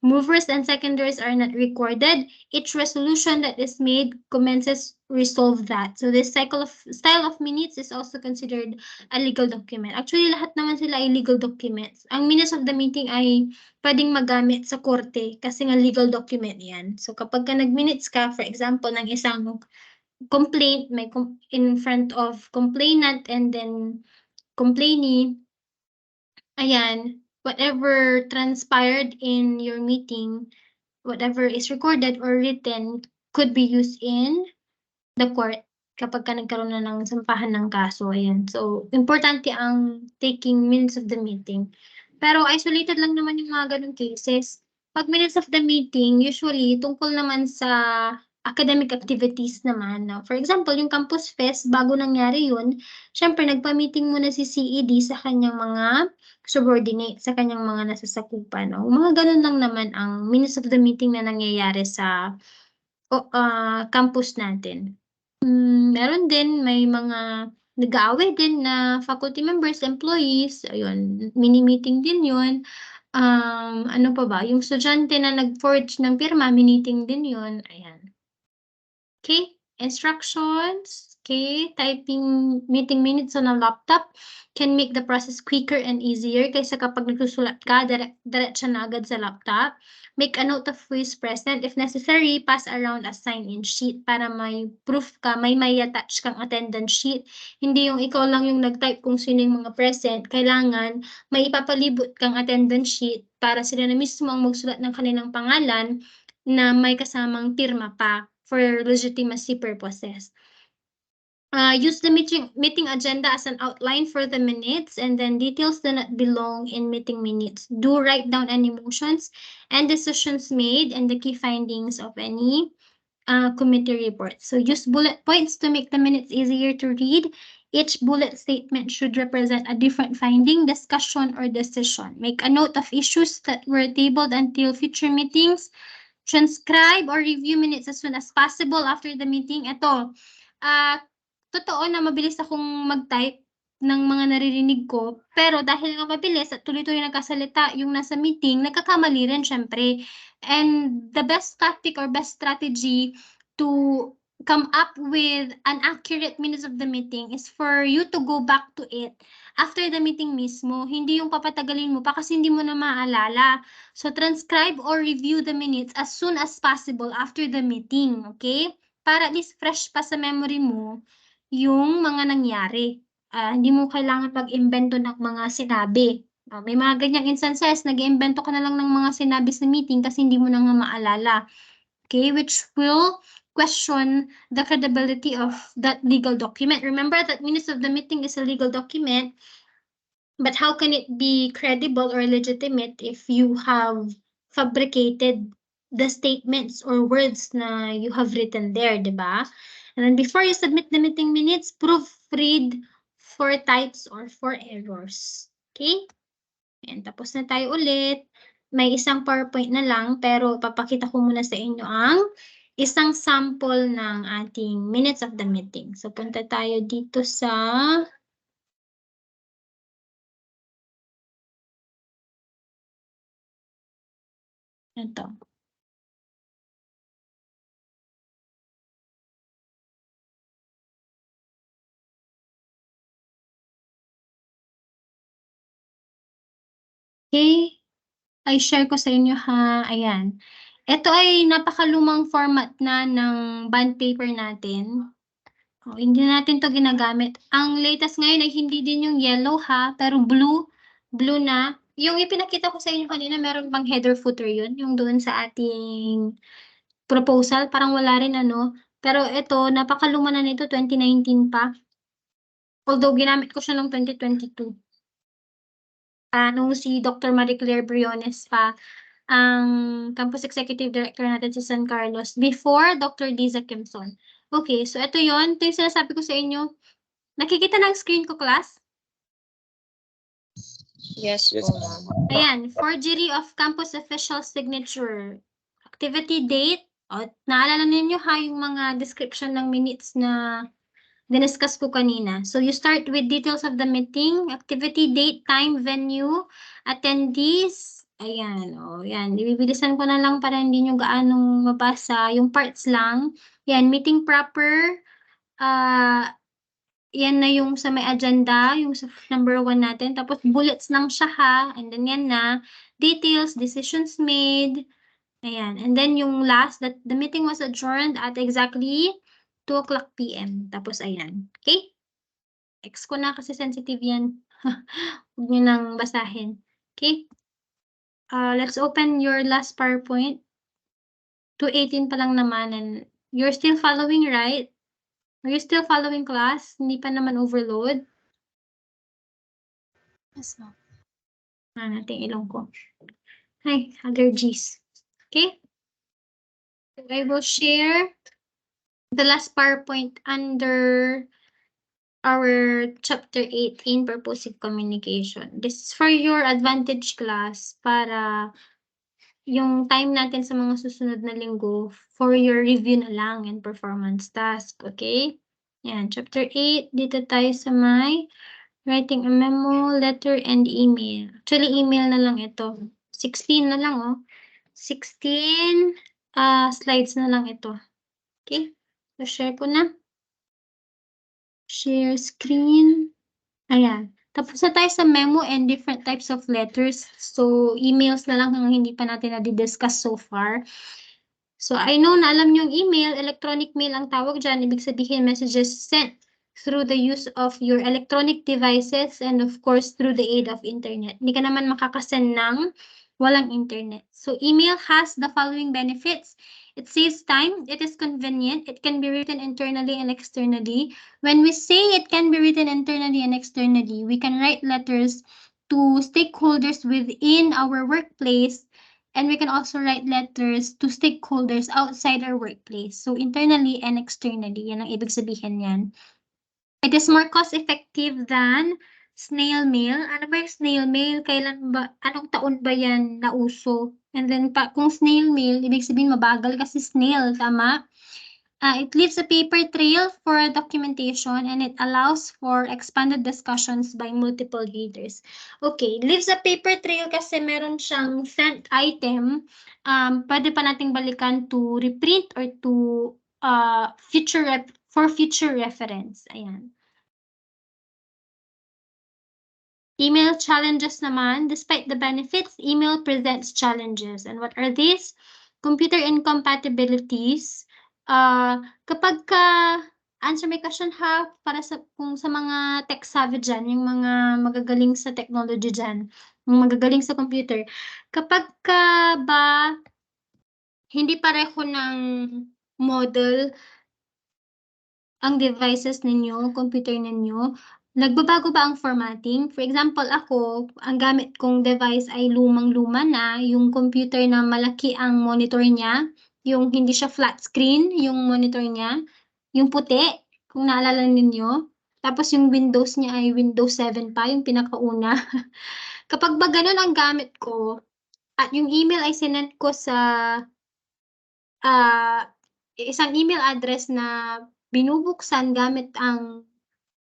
Movers and seconders are not recorded. Each resolution that is made commences resolve that. So this style of minutes is also considered a legal document. Actually, lahat naman sila ay legal documents. Ang minutes of the meeting ay pwedeng magamit sa korte kasi nga legal document yan. So kapag ka nag-minutes ka, for example, ng isang complaint, may in front of complainant and then complainee, ayan, whatever transpired in your meeting, whatever is recorded or written could be used in the court kapag ka nagkaroon na ng sampahan ng kaso. Ayan. So, importante ang taking minutes of the meeting. Pero isolated lang naman yung mga ganung cases. Pag minutes of the meeting, usually tungkol naman sa academic activities naman. No? For example, yung Campus Fest, bago nangyari yun, syempre nagpa-meeting muna si CED sa kanyang mga subordinate, sa kanyang mga nasasakupan. No? Mga ganun lang naman ang minutes of the meeting na nangyayari sa campus natin. Meron din, may mga nag-aaway din na faculty members, employees, ayun, mini-meeting din yun. Ano pa ba? Yung estudyante na nag-forge ng pirma, mini-meeting din yun. Ayan. Okay, instructions. Okay, typing meeting minutes on a laptop can make the process quicker and easier kaysa kapag nagsusulat ka, diretso na agad sa laptop. Make a note of who is present. If necessary, pass around a sign-in sheet para may proof ka, may attach kang attendance sheet. Hindi yung ikaw lang yung nag-type kung sino yung mga present. Kailangan may ipapalibot kang attendance sheet para sila na mismo ang magsulat ng kanilang pangalan na may kasamang pirma pa for legitimacy purposes. Use the meeting agenda as an outline for the minutes, and then details do not belong in meeting minutes. Do write down any motions and decisions made and the key findings of any committee report. So use bullet points to make the minutes easier to read. Each bullet statement should represent a different finding, discussion, or decision. Make a note of issues that were tabled until future meetings. Transcribe or review minutes as soon as possible after the meeting. Ito, totoo na mabilis akong mag-type ng mga naririnig ko, pero dahil nga mabilis at tuloy-tuloy nagkasalita yung nasa meeting, nagkakamali rin syempre. And the best tactic or best strategy to come up with an accurate minutes of the meeting is for you to go back to it after the meeting mismo. Hindi yung papatagalin mo pa kasi hindi mo na maaalala. So, transcribe or review the minutes as soon as possible after the meeting, okay? Para at least fresh pa sa memory mo yung mga nangyari. Hindi mo kailangan mag-imbento ng mga sinabi. May mga ganyang instances, nag-imbento ka na lang ng mga sinabi sa meeting kasi hindi mo na nga maalala. Okay, which will question the credibility of that legal document. Remember that minutes of the meeting is a legal document, but how can it be credible or legitimate if you have fabricated the statements or words na you have written there, diba? And then before you submit the meeting minutes, proofread for types or for errors. Okay? And tapos na tayo ulit. May isang PowerPoint na lang, pero papakita ko muna sa inyo ang isang sample ng ating minutes of the meeting. So, punta tayo dito sa ito. Okay. Ay, share ko sa inyo ha. Ayan. Ito ay napakalumang format na ng bond paper natin. Hindi natin to ginagamit. Ang latest ngayon ay hindi din yung yellow ha, pero blue na. Yung ipinakita ko sa inyo kanina, meron pang header footer yun, yung doon sa ating proposal, parang wala rin ano. Pero ito, napakaluma na nito, 2019 pa. Although ginamit ko siya noong 2022. Nung si Dr. Marie Claire Briones pa, ang Campus Executive Director natin sa San Carlos, before Dr. Diza Kimson. Okay, so ito yon. Ito yung sinasabi ko sa inyo. Nakikita na ang screen ko, class? Yes, Yes, po, ma'am. Ayan, forgery of campus official signature. Activity date. Naalala ninyo ha yung mga description ng minutes na diniscuss ko kanina. So you start with details of the meeting, activity date, time, venue, attendees. Ayan, yan. Ibibilisan ko na lang para hindi nyo gaanong mabasa. Yung parts lang. Yan, meeting proper. Yan na yung sa may agenda, yung sa number 1 natin. Tapos bullets lang siya ha. And then yan na. Details, decisions made. Ayan. And then yung last, that the meeting was adjourned at exactly 2:00 p.m. Tapos ayan. Okay? X ko na kasi sensitive yan. Huwag nyo nang basahin. Okay? Let's open your last PowerPoint. 2:18 pa lang naman and you're still following, right? Are you still following class? Hindi pa naman overload? Yes, ma'am. Nating ilong ko. Hi, allergies. Okay? So I will share the last PowerPoint under our chapter 18, purposive communication. This is for your advantage class para yung time natin sa mga susunod na linggo for your review na lang and performance task. Okay? Yan, chapter 8. Dito tayo sa may writing a memo, letter, and email. Actually, email na lang ito. 16 na lang, oh. 16 slides na lang ito. Okay? So, share ko na. Share screen. Ayan. Tapos na tayo sa memo and different types of letters. So, emails na lang ang hindi pa natin na-discuss so far. So, I know na alam niyo yung email, electronic mail ang tawag dyan. Ibig sabihin, messages sent through the use of your electronic devices and of course, through the aid of internet. Hindi ka naman makakasend ng walang internet. So, email has the following benefits. It saves time, it is convenient, it can be written internally and externally. When we say it can be written internally and externally, we can write letters to stakeholders within our workplace, and we can also write letters to stakeholders outside our workplace. So, internally and externally, yan ang ibig sabihin yan. It is more cost-effective than snail mail. Ano ba yung snail mail? Kailan ba, anong taon ba yan nauso? And then, kung snail mail, ibig sabihin mabagal kasi snail, tama? It leaves a paper trail for documentation and it allows for expanded discussions by multiple readers. Okay, leaves a paper trail kasi meron siyang sent item. Pwede pa nating balikan to reprint or to for future reference. Ayan. Email challenges naman. Despite the benefits, email presents challenges. And what are these? Computer incompatibilities. Kapag answer my question ha, para kung sa mga tech savvy dyan, yung mga magagaling sa technology dyan, yung magagaling sa computer. Kapag ba hindi pareho ng model ang devices ninyo, computer ninyo, nagbabago ba ang formatting? For example, ako, ang gamit kong device ay lumang-luma na, yung computer na malaki ang monitor niya, yung hindi siya flat screen, yung monitor niya, yung puti, kung naalala ninyo. Tapos yung Windows niya ay Windows 7 pa, yung pinakauna. Kapag ba ganun ang gamit ko, at yung email ay sinend ko sa isang email address na binubuksan gamit ang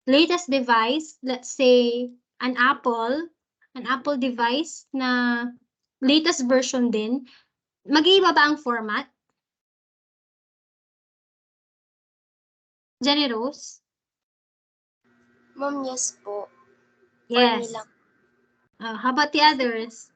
latest device, let's say an Apple device na latest version din, mag-iiba ba ang format? Jenny Rose? Ma'am, yes po. Yes. lang. How about the others?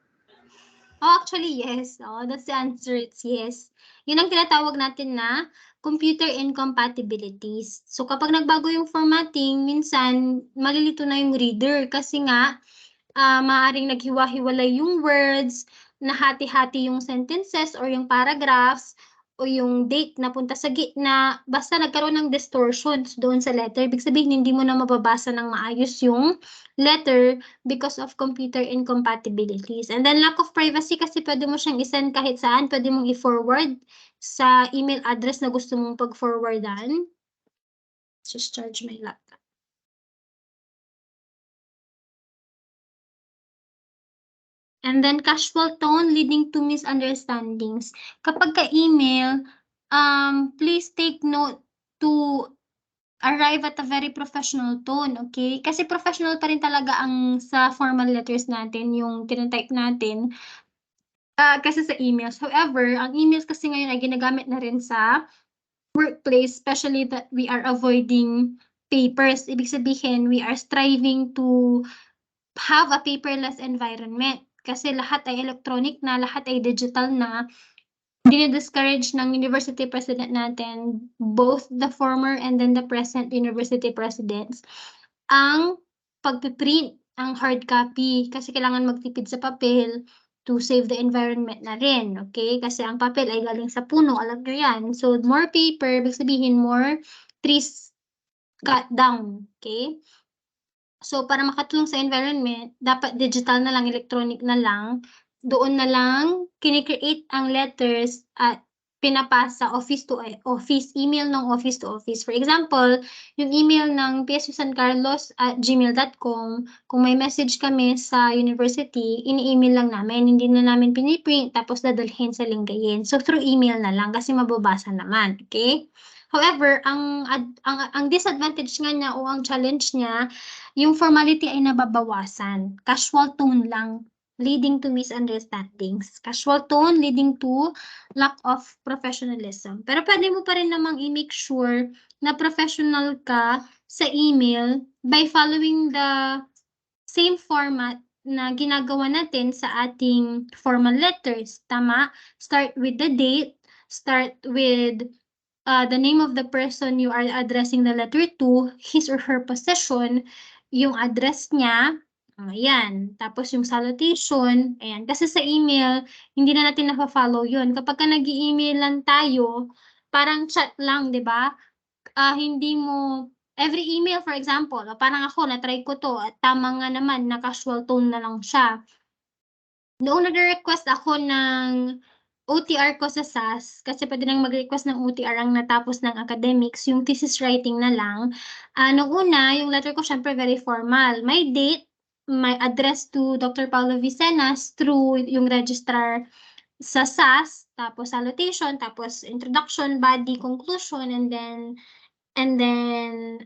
Oh, actually, yes. Oh, that's the answer. It's yes. Yun ang tinatawag natin na computer incompatibilities. So, kapag nagbago yung formatting, minsan, malilito na yung reader kasi nga, maaaring naghiwa-hiwalay yung words, nahati-hati yung sentences or yung paragraphs, o yung date na punta sa gitna, basta nagkaroon ng distortions doon sa letter. Ibig sabihin, hindi mo na mababasa ng maayos yung letter because of computer incompatibilities. And then lack of privacy kasi pwede mo siyang isend kahit saan, pwede mong i-forward sa email address na gusto mong pag-forwardan. Just charge my laptop. And then casual tone leading to misunderstandings. Kapag ka-email, please take note to arrive at a very professional tone, okay? Kasi professional pa rin talaga ang sa formal letters natin, yung tinatype natin, kasi sa emails. However, ang emails kasi ngayon ay ginagamit na rin sa workplace, especially that we are avoiding papers. Ibig sabihin, we are striving to have a paperless environment. Kasi lahat ay electronic na, lahat ay digital na. Dinidiscourage ng university president natin, both the former and then the present university presidents, ang pagpiprint ang hard copy kasi kailangan magtipid sa papel to save the environment na rin, okay? Kasi ang papel ay galing sa puno, alam nyo yan. So, more paper, ibig sabihin more trees cut down, okay? So, para makatulong sa environment, dapat digital na lang, electronic na lang. Doon na lang, kinikreate ang letters at pinapasa office to office, email ng office to office. For example, yung email ng PSU San Carlos at gmail.com, kung may message kami sa university, ini-email lang namin, hindi na namin piniprint, tapos dadalhin sa linggayin. So, through email na lang kasi mababasa naman, okay? However, ang disadvantage nga niya o ang challenge niya, yung formality ay nababawasan. Casual tone lang, leading to misunderstandings. Casual tone leading to lack of professionalism. Pero pwede mo pa rin namang i-make sure na professional ka sa email by following the same format na ginagawa natin sa ating formal letters. Tama? Start with the date, start with the name of the person you are addressing the letter to, his or her position, yung address niya, ayan. Tapos yung salutation, ayan. Kasi sa email, hindi na natin na-follow yun. Kapag ka nag-i-email lang tayo, parang chat lang, di ba? Hindi mo, every email, for example, parang ako, na-try ko to, at tama nga naman, na casual tone na lang siya. Noong nag-request ako ng OTR ko sa SAS, kasi pwede nang mag-request ng OTR ang natapos ng academics, yung thesis writing na lang. Noong una, yung letter ko syempre very formal. May date, may address to Dr. Paulo Vicenas through yung registrar sa SAS, tapos salutation, tapos introduction, body, conclusion, and then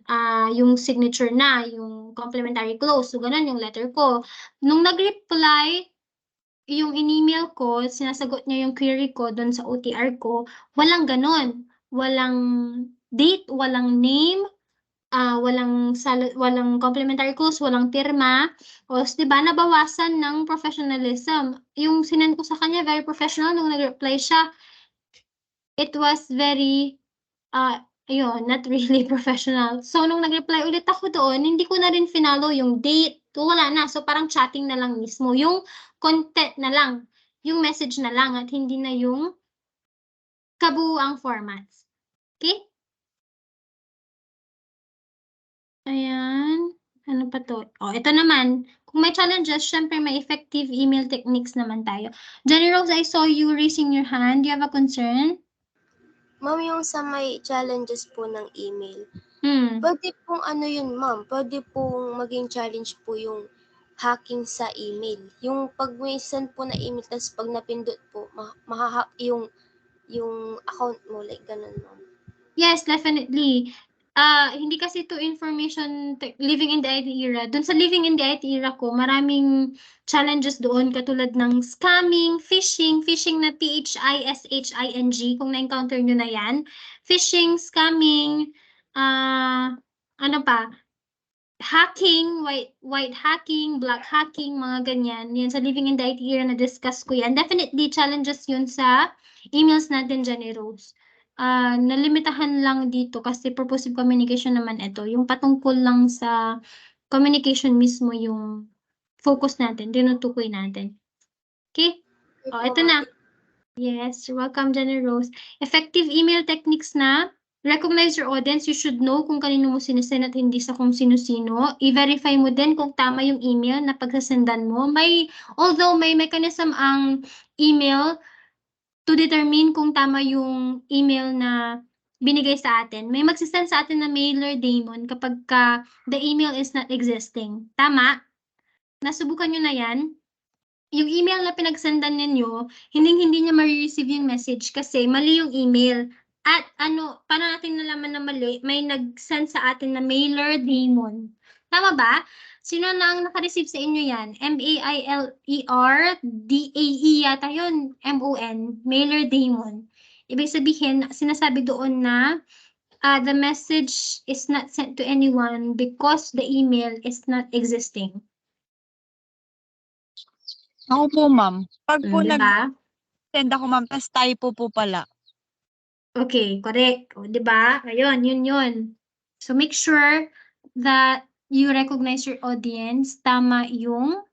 yung signature na, yung complimentary close. So, ganun yung letter ko. Nung nag-reply, yung in-email ko, sinasagot niya yung query ko doon sa OTR ko, walang ganon. Walang date, walang name, walang complimentary clause, walang pirma. O, di ba, nabawasan ng professionalism. Yung sinend ko sa kanya, very professional, nung nag-reply siya, it was very, not really professional. So, nung nag-reply ulit ako doon, hindi ko na rin finalo yung date. Wala na. So, parang chatting na lang mismo. Yung content na lang. Yung message na lang at hindi na yung kabuuang formats. Okay? Ayan. Ano pa to? Ito naman. Kung may challenges, syempre may effective email techniques naman tayo. Jenny Rose, I saw you raising your hand. Do you have a concern? Ma'am, yung sa may challenges po ng email, Hmm. pwede pong ano yun, ma'am, pwede pong maging challenge po yung hacking sa email. Yung pag may send po na email, tapos pag napindot po, mahahack yung account mo, like ganun, ma'am. Yes, definitely. Hindi kasi to information living in the IT era. Doon sa living in the IT era ko, maraming challenges doon katulad ng scamming, phishing na phishing, kung na-encounter nyo na yan. Phishing, scamming, ano pa, hacking, white hacking, black hacking, mga ganyan. Yan sa living in the IT era na discuss ko yan. Definitely challenges yun sa emails natin, Jenny Rose. Nalimitahan lang dito kasi purposive communication naman ito. Yung patungkol lang sa communication mismo yung focus natin, tinutukoy natin. Okay? Ito na. Yes, welcome, Jenny Rose. Effective email techniques na. Recognize your audience. You should know kung kanino mo sinesend at hindi sa kung sino-sino. I-verify mo din kung tama yung email na pagsasendan mo. Although may mechanism ang email to determine kung tama yung email na binigay sa atin. May magsisend sa atin na mailer daemon kapag the email is not existing. Tama? Nasubukan nyo na yan? Yung email na pinagsendan ninyo, hindi niya ma-receive yung message kasi mali yung email. At paano natin nalaman na mali? May nag-send sa atin na mailer daemon. Tama ba? Sino na ang naka-receive sa inyo yan? M-A-I-L-E-R-D-A-E yata yun. M-O-N. Mailer daemon. Ibig sabihin, sinasabi doon na the message is not sent to anyone because the email is not existing. Ako po, ma'am. Pag po Diba? nag-send ako, ma'am, tas typo po pala. Okay, correct. O, diba? Ayun, yun. So, make sure that you recognize your audience, tama yung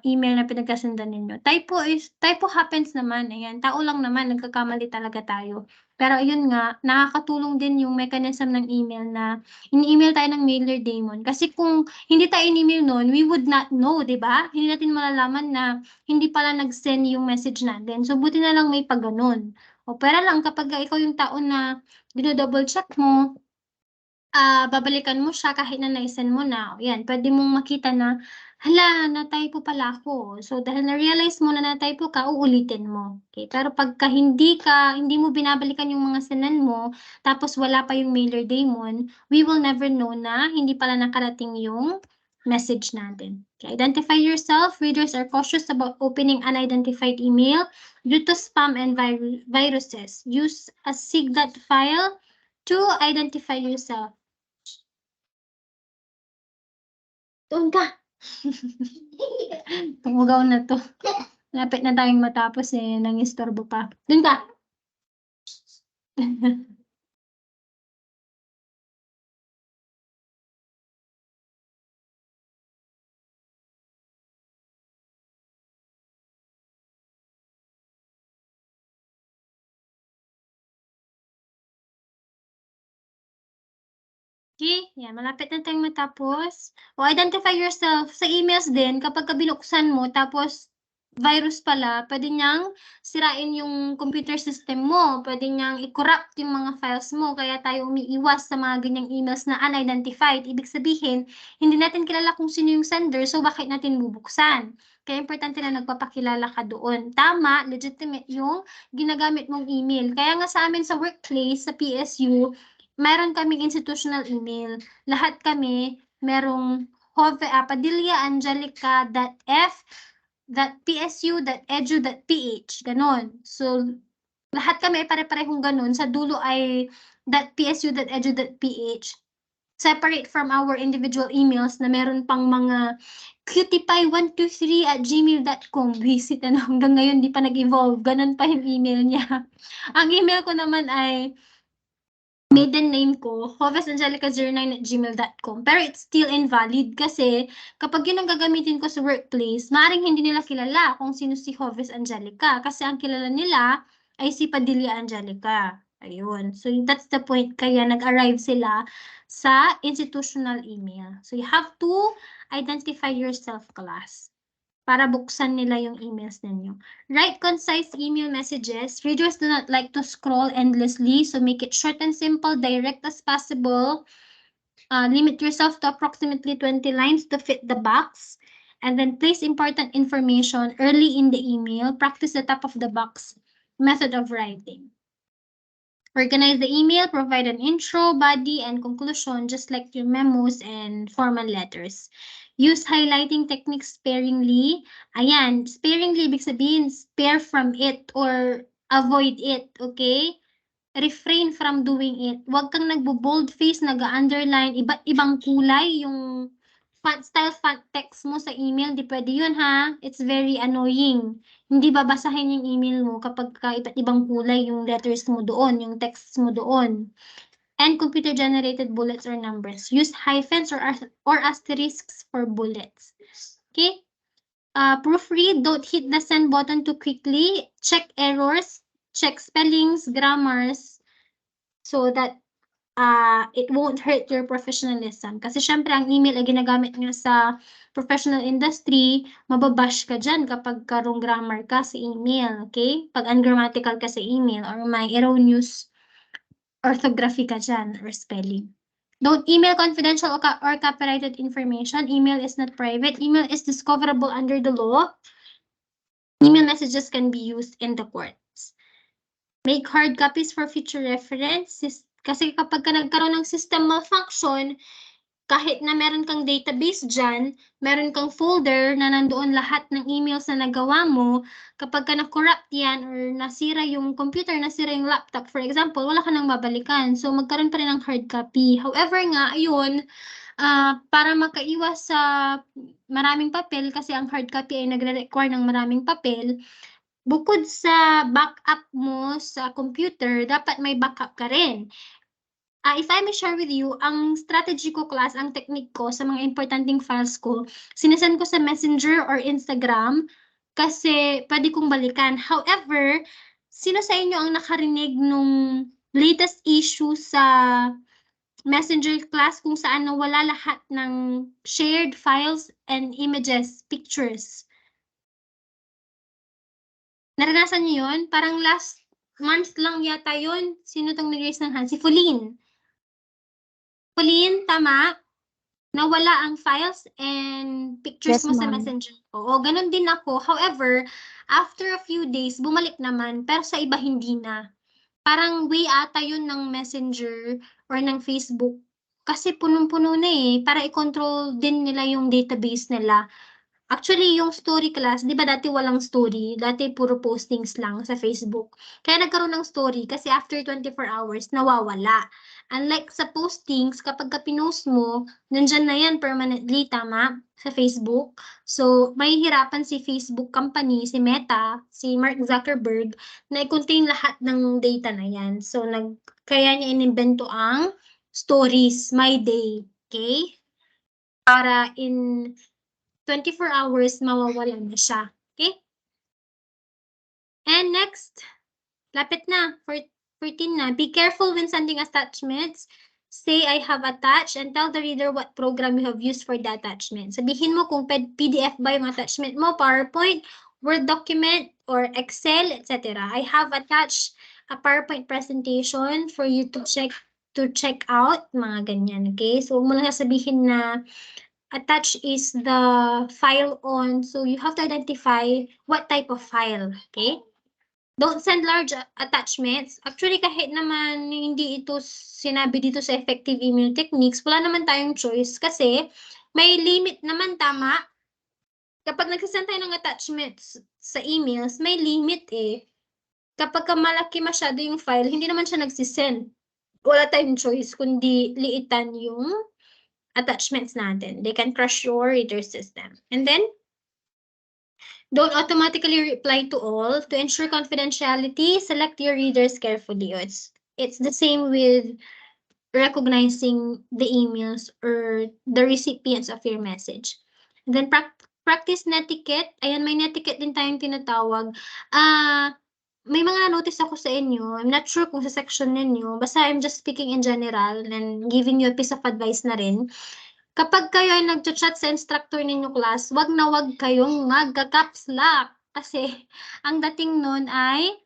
email na pinagkasundan ninyo. Typo happens naman, ayan, tao lang naman, nagkakamali talaga tayo. Pero ayun nga, nakakatulong din yung mechanism ng email na ini-email tayo ng mailer daemon. Kasi kung hindi tayo in-email nun, we would not know, di ba? Hindi natin malalaman na hindi pala nag-send yung message natin. So, buti na lang may pag-ganon. O, pera lang kapag ikaw yung tao na dino-double check mo, babalikan mo siya kahit na na-send mo na. Yan, pwede mong makita na, hala, na-typo pala ako. So, dahil na-realize mo na na-typo ka, uulitin mo. Okay? Pero pagka hindi mo binabalikan yung mga senan mo, tapos wala pa yung mailer daemon, we will never know na hindi pala nakarating yung message natin. Okay? Identify yourself. Readers are cautious about opening unidentified email due to spam and viruses. Use a SIGDAT file to identify yourself. Doon ka. Tumugaw na to. Lapit na tayong matapos nangistorbo pa. Doon ka. Okay, yan, malapit na tayong matapos. O, identify yourself sa emails din, kapag binuksan mo, tapos virus pala, pwede niyang sirain yung computer system mo, pwede niyang i-corrupt yung mga files mo, kaya tayo umiiwas sa mga ganyang emails na unidentified. Ibig sabihin, hindi natin kilala kung sino yung sender, so bakit natin bubuksan? Kaya importante na nagpapakilala ka doon. Tama, legitimate yung ginagamit mong email. Kaya nga sa amin sa workplace, sa PSU, meron kaming institutional email. Lahat kami merong padilla.angelica.f.psu.edu.ph. Ganon. So, lahat kami pare-parehong ganon. Sa dulo ay .psu.edu.ph. Separate from our individual emails na meron pang mga cutie123@gmail.com. Visit na hanggang ngayon di pa nag-evolve. Ganon pa yung email niya. Ang email ko naman ay maiden name ko, hovesangelica09@gmail.com. Pero it's still invalid kasi kapag yun ang gagamitin ko sa workplace, maaaring hindi nila kilala kung sino si Hoves Angelica kasi ang kilala nila ay si Padilla Angelica. Ayun. So that's the point. Kaya nag-arrive sila sa institutional email. So you have to identify yourself, class, para buksan nila yung emails ninyo. Write concise email messages. Readers do not like to scroll endlessly, so make it short and simple, direct as possible. Limit yourself to approximately 20 lines to fit the box. And then place important information early in the email. Practice the top of the box method of writing. Organize the email, provide an intro, body, and conclusion, just like your memos and formal letters. Use highlighting techniques sparingly. Ayan, sparingly, ibig sabihin, spare from it or avoid it, okay? Refrain from doing it. Huwag kang nagbo-boldface, nag-underline, iba't ibang kulay yung font style, font text mo sa email. Di pwede yun, ha? It's very annoying. Hindi babasahin yung email mo kapag iba't ibang kulay yung letters mo doon, yung texts mo doon. And computer-generated bullets or numbers. Use hyphens or asterisks for bullets. Okay? Proofread. Don't hit the send button too quickly. Check errors. Check spellings, grammars, so that it won't hurt your professionalism. Kasi syempre, ang email ay ginagamit nyo sa professional industry, mababash ka dyan kapag karong grammar ka sa email, okay? Pag ungrammatical ka sa email or may erroneous orthography ka dyan or spelling. Don't email confidential or copyrighted information. Email is not private. Email is discoverable under the law. Email messages can be used in the courts. Make hard copies for future reference. Kasi kapag ka nagkaroon ng system malfunction, kahit na meron kang database dyan, meron kang folder na nandoon lahat ng emails na nagawa mo, kapag ka na-corrupt yan or nasira yung computer, nasira yung laptop, for example, wala ka nang babalikan. So, magkaroon pa rin ng hard copy. However nga, ayun, para makaiwas sa maraming papel, kasi ang hard copy ay nagre-require ng maraming papel, bukod sa backup mo sa computer, dapat may backup ka rin. If I may share with you, ang strategy ko class, ang technique ko sa mga importanteng files ko, sinesend ko sa Messenger or Instagram kasi pwede kong balikan. However, sino sa inyo ang nakarinig nung latest issue sa Messenger class kung saan nawala lahat ng shared files and images, pictures? Naranasan niyo yun? Parang last month lang yata yun. Sino tong nag-raise ng hand? Si Pauline. Pauline, tama? Nawala ang files and pictures Yes, mo sa ma'am. Messenger. Oo, ganun din ako. However, after a few days, bumalik naman. Pero sa iba, hindi na. Parang way ata yun ng Messenger or ng Facebook. Kasi punong-puno na eh. Para i-control din nila yung database nila. Actually, yung story class, di ba dati walang story? Dati puro postings lang sa Facebook. Kaya nagkaroon ng story kasi after 24 hours, nawawala. Unlike sa postings, kapag ka pinost mo, nandyan na yan permanently, tama? Sa Facebook. So, mahihirapan si Facebook company, si Meta, si Mark Zuckerberg, na i-contain lahat ng data na yan. So, kaya niya inimbento ang stories, my day. Okay? Para in 24 hours, mawawalan na siya. Okay? And next, lapit na, 14 na. Be careful when sending attachments. Say, I have attached and tell the reader what program you have used for the attachment. Sabihin mo kung PDF ba yung attachment mo, PowerPoint, Word document, or Excel, etc. I have attached a PowerPoint presentation for you to check out, mga ganyan, okay? So, huwag mo lang sabihin na attach is the file on, so you have to identify what type of file, okay? Don't send large attachments. Actually, kahit naman hindi ito sinabi dito sa effective email techniques, wala naman tayong choice kasi may limit naman, tama? Kapag nagsasend tayo ng attachments sa emails, may limit eh. Kapag malaki masyado yung file, hindi naman siya nagsisend. Wala tayong choice kundi liitan yung attachments natin. They can crush your reader system. And then, don't automatically reply to all. To ensure confidentiality, select your readers carefully. It's the same with recognizing the emails or the recipients of your message. And then, practice netiquette. Ayan, may netiquette din tayong tinatawag. May mga notice ako sa inyo. I'm not sure kung sa section ninyo. Basta I'm just speaking in general and giving you a piece of advice na rin. Kapag kayo ay nag-chat sa instructor ninyo class, wag na wag kayong mag-caps lock. Kasi ang dating nun ay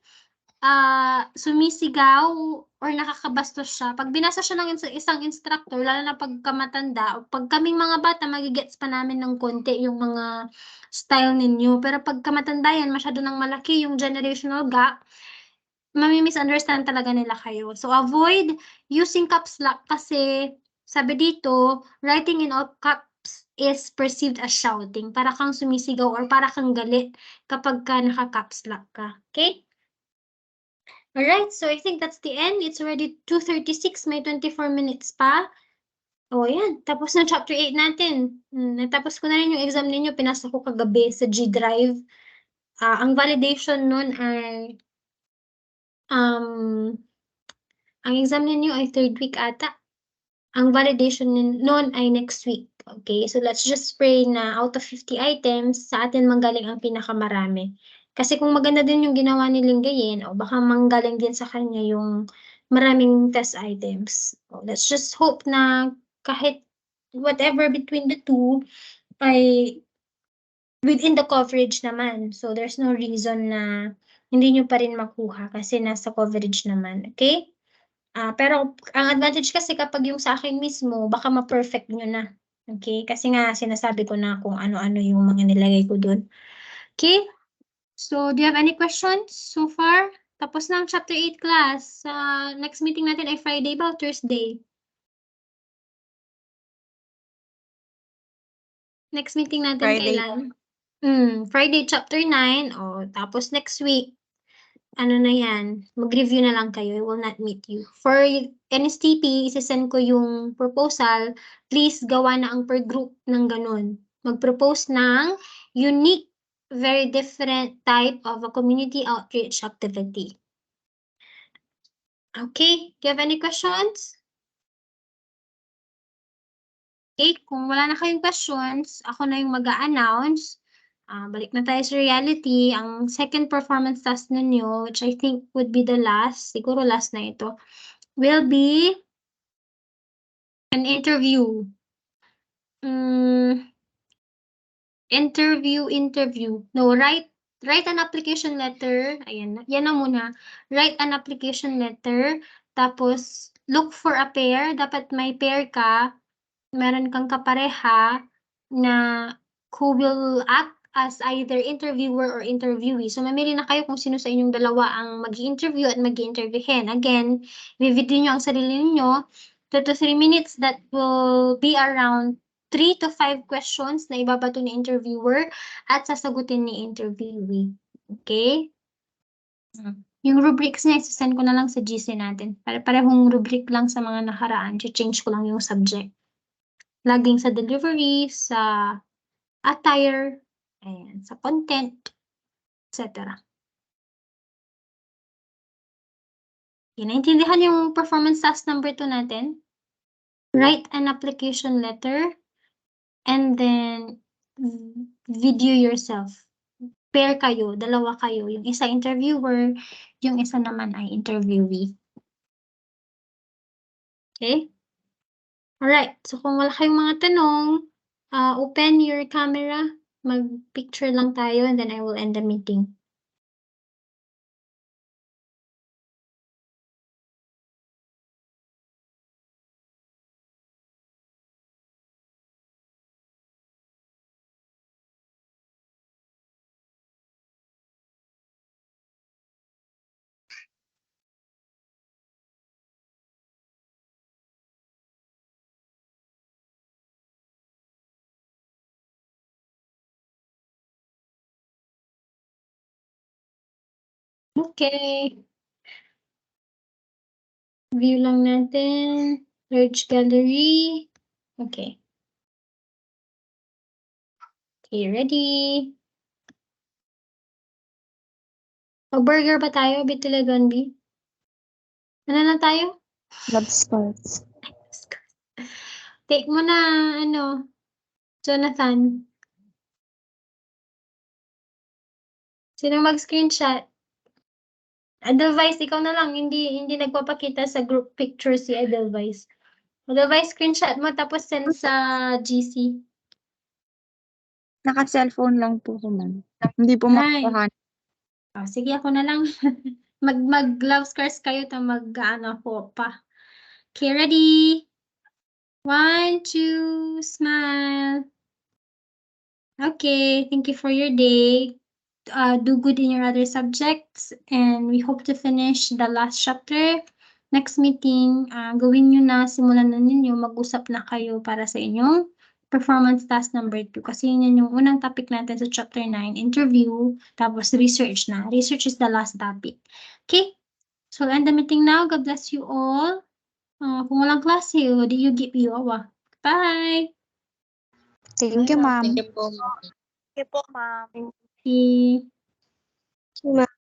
sumisigaw or nakakabastos siya. Pag binasa siya ng isang instructor, lalo na pag kamatanda, o pag kaming mga bata, magigets pa namin ng konti yung mga style ninyo. Pero pag kamatanda yan, masyado nang malaki yung generational gap, mami-misunderstand talaga nila kayo. So avoid using caps lock kasi sabi dito, writing in all caps is perceived as shouting. Para kang sumisigaw or para kang galit kapag ka naka-caps lock ka. Okay? Alright, so I think that's the end. It's already 2:36, may 24 minutes pa. Oh, yan. Tapos na chapter 8 natin. Natapos ko na rin yung exam ninyo. Pinasa ko kagabi sa G Drive. Ang validation nun ay ang exam ninyo ay 3rd week ata. Ang validation nun ay next week. Okay, so let's just pray na out of 50 items, sa atin manggaling ang pinakamarami. Kasi kung maganda din yung ginawa ni Lingayen, o baka manggaling din sa kanya yung maraming test items. Let's just hope na kahit whatever between the two ay within the coverage naman. So there's no reason na hindi nyo pa rin makuha kasi nasa coverage naman. Okay? Pero ang advantage kasi kapag yung sa akin mismo, baka ma-perfect nyo na. Okay? Kasi nga sinasabi ko na kung ano-ano yung mga nilagay ko dun. Okay? So, do you have any questions so far? Tapos na ang chapter 8 class. Next meeting natin ay Friday ba o Thursday? Next meeting natin Friday. kailan? Friday chapter 9. Tapos next week, ano na yan, mag-review na lang kayo. I will not meet you. For NSTP, isasend ko yung proposal. Please gawa na ang per group ng ganun. Mag-propose ng unique, very different type of a community outreach activity. Okay, do you have any questions? Okay, kung wala na kayong questions, ako na yung mag-a-announce. Balik na tayo sa reality. Ang second performance task ninyo, which I think would be the last, siguro last na ito, will be an interview. Interview. No, write an application letter. Ayan, yan na muna. Write an application letter. Tapos, look for a pair. Dapat may pair ka. Meron kang kapareha na who will act as either interviewer or interviewee. So, mamili na kayo kung sino sa inyong dalawa ang mag-i-interview at mag-i-interviewin. Again, i-video nyo ang sarili niyo. 2 to 3 minutes, that will be around 3 to 5 questions na ibabato ni interviewer at sasagutin ni interviewee. Okay? Yung rubrics niya, isasend ko na lang sa GC natin. Parehong rubric lang sa mga nakaraan. Change ko lang yung subject. Laging sa delivery, sa attire, ayan, sa content, etc. Naintindihan yung performance task number 2 natin? Write an application letter and then video yourself. Pair kayo, dalawa kayo. Yung isa interviewer, yung isa naman ay interviewee. Okay? Alright, so kung wala kayong mga tanong, open your camera, mag-picture lang tayo, and then I will end the meeting. Okay. View lang natin. Search gallery. Okay. Okay, ready? Mag-burger ba tayo, Bitila Donby? Ano na tayo? Love scores. Take mo na, Jonathan. Sino mag-screenshot? Edelweiss, ikaw na lang. Hindi nagpapakita sa group picture si Edelweiss. Edelweiss, screenshot mo tapos send sa GC. Naka-cellphone lang po ko, ma'am. Hindi po Ay. makukuha. Sige, ako na lang. Mag-love scars kayo to ako pa. Okay, ready? 1, 2, smile. Okay, thank you for your day. Do good in your other subjects, and we hope to finish the last chapter. Next meeting, gawin nyo na, simulan na ninyo, mag-usap na kayo para sa inyong performance task number 2. Kasi yun yung unang topic natin sa chapter 9, interview, tapos research na. Research is the last topic. Okay? So, end the meeting now. God bless you all. Kung walang klase, di you give you awa. Bye! Thank you, ma'am. Thank you po, ma'am. Thank you po, ma'am. Okay.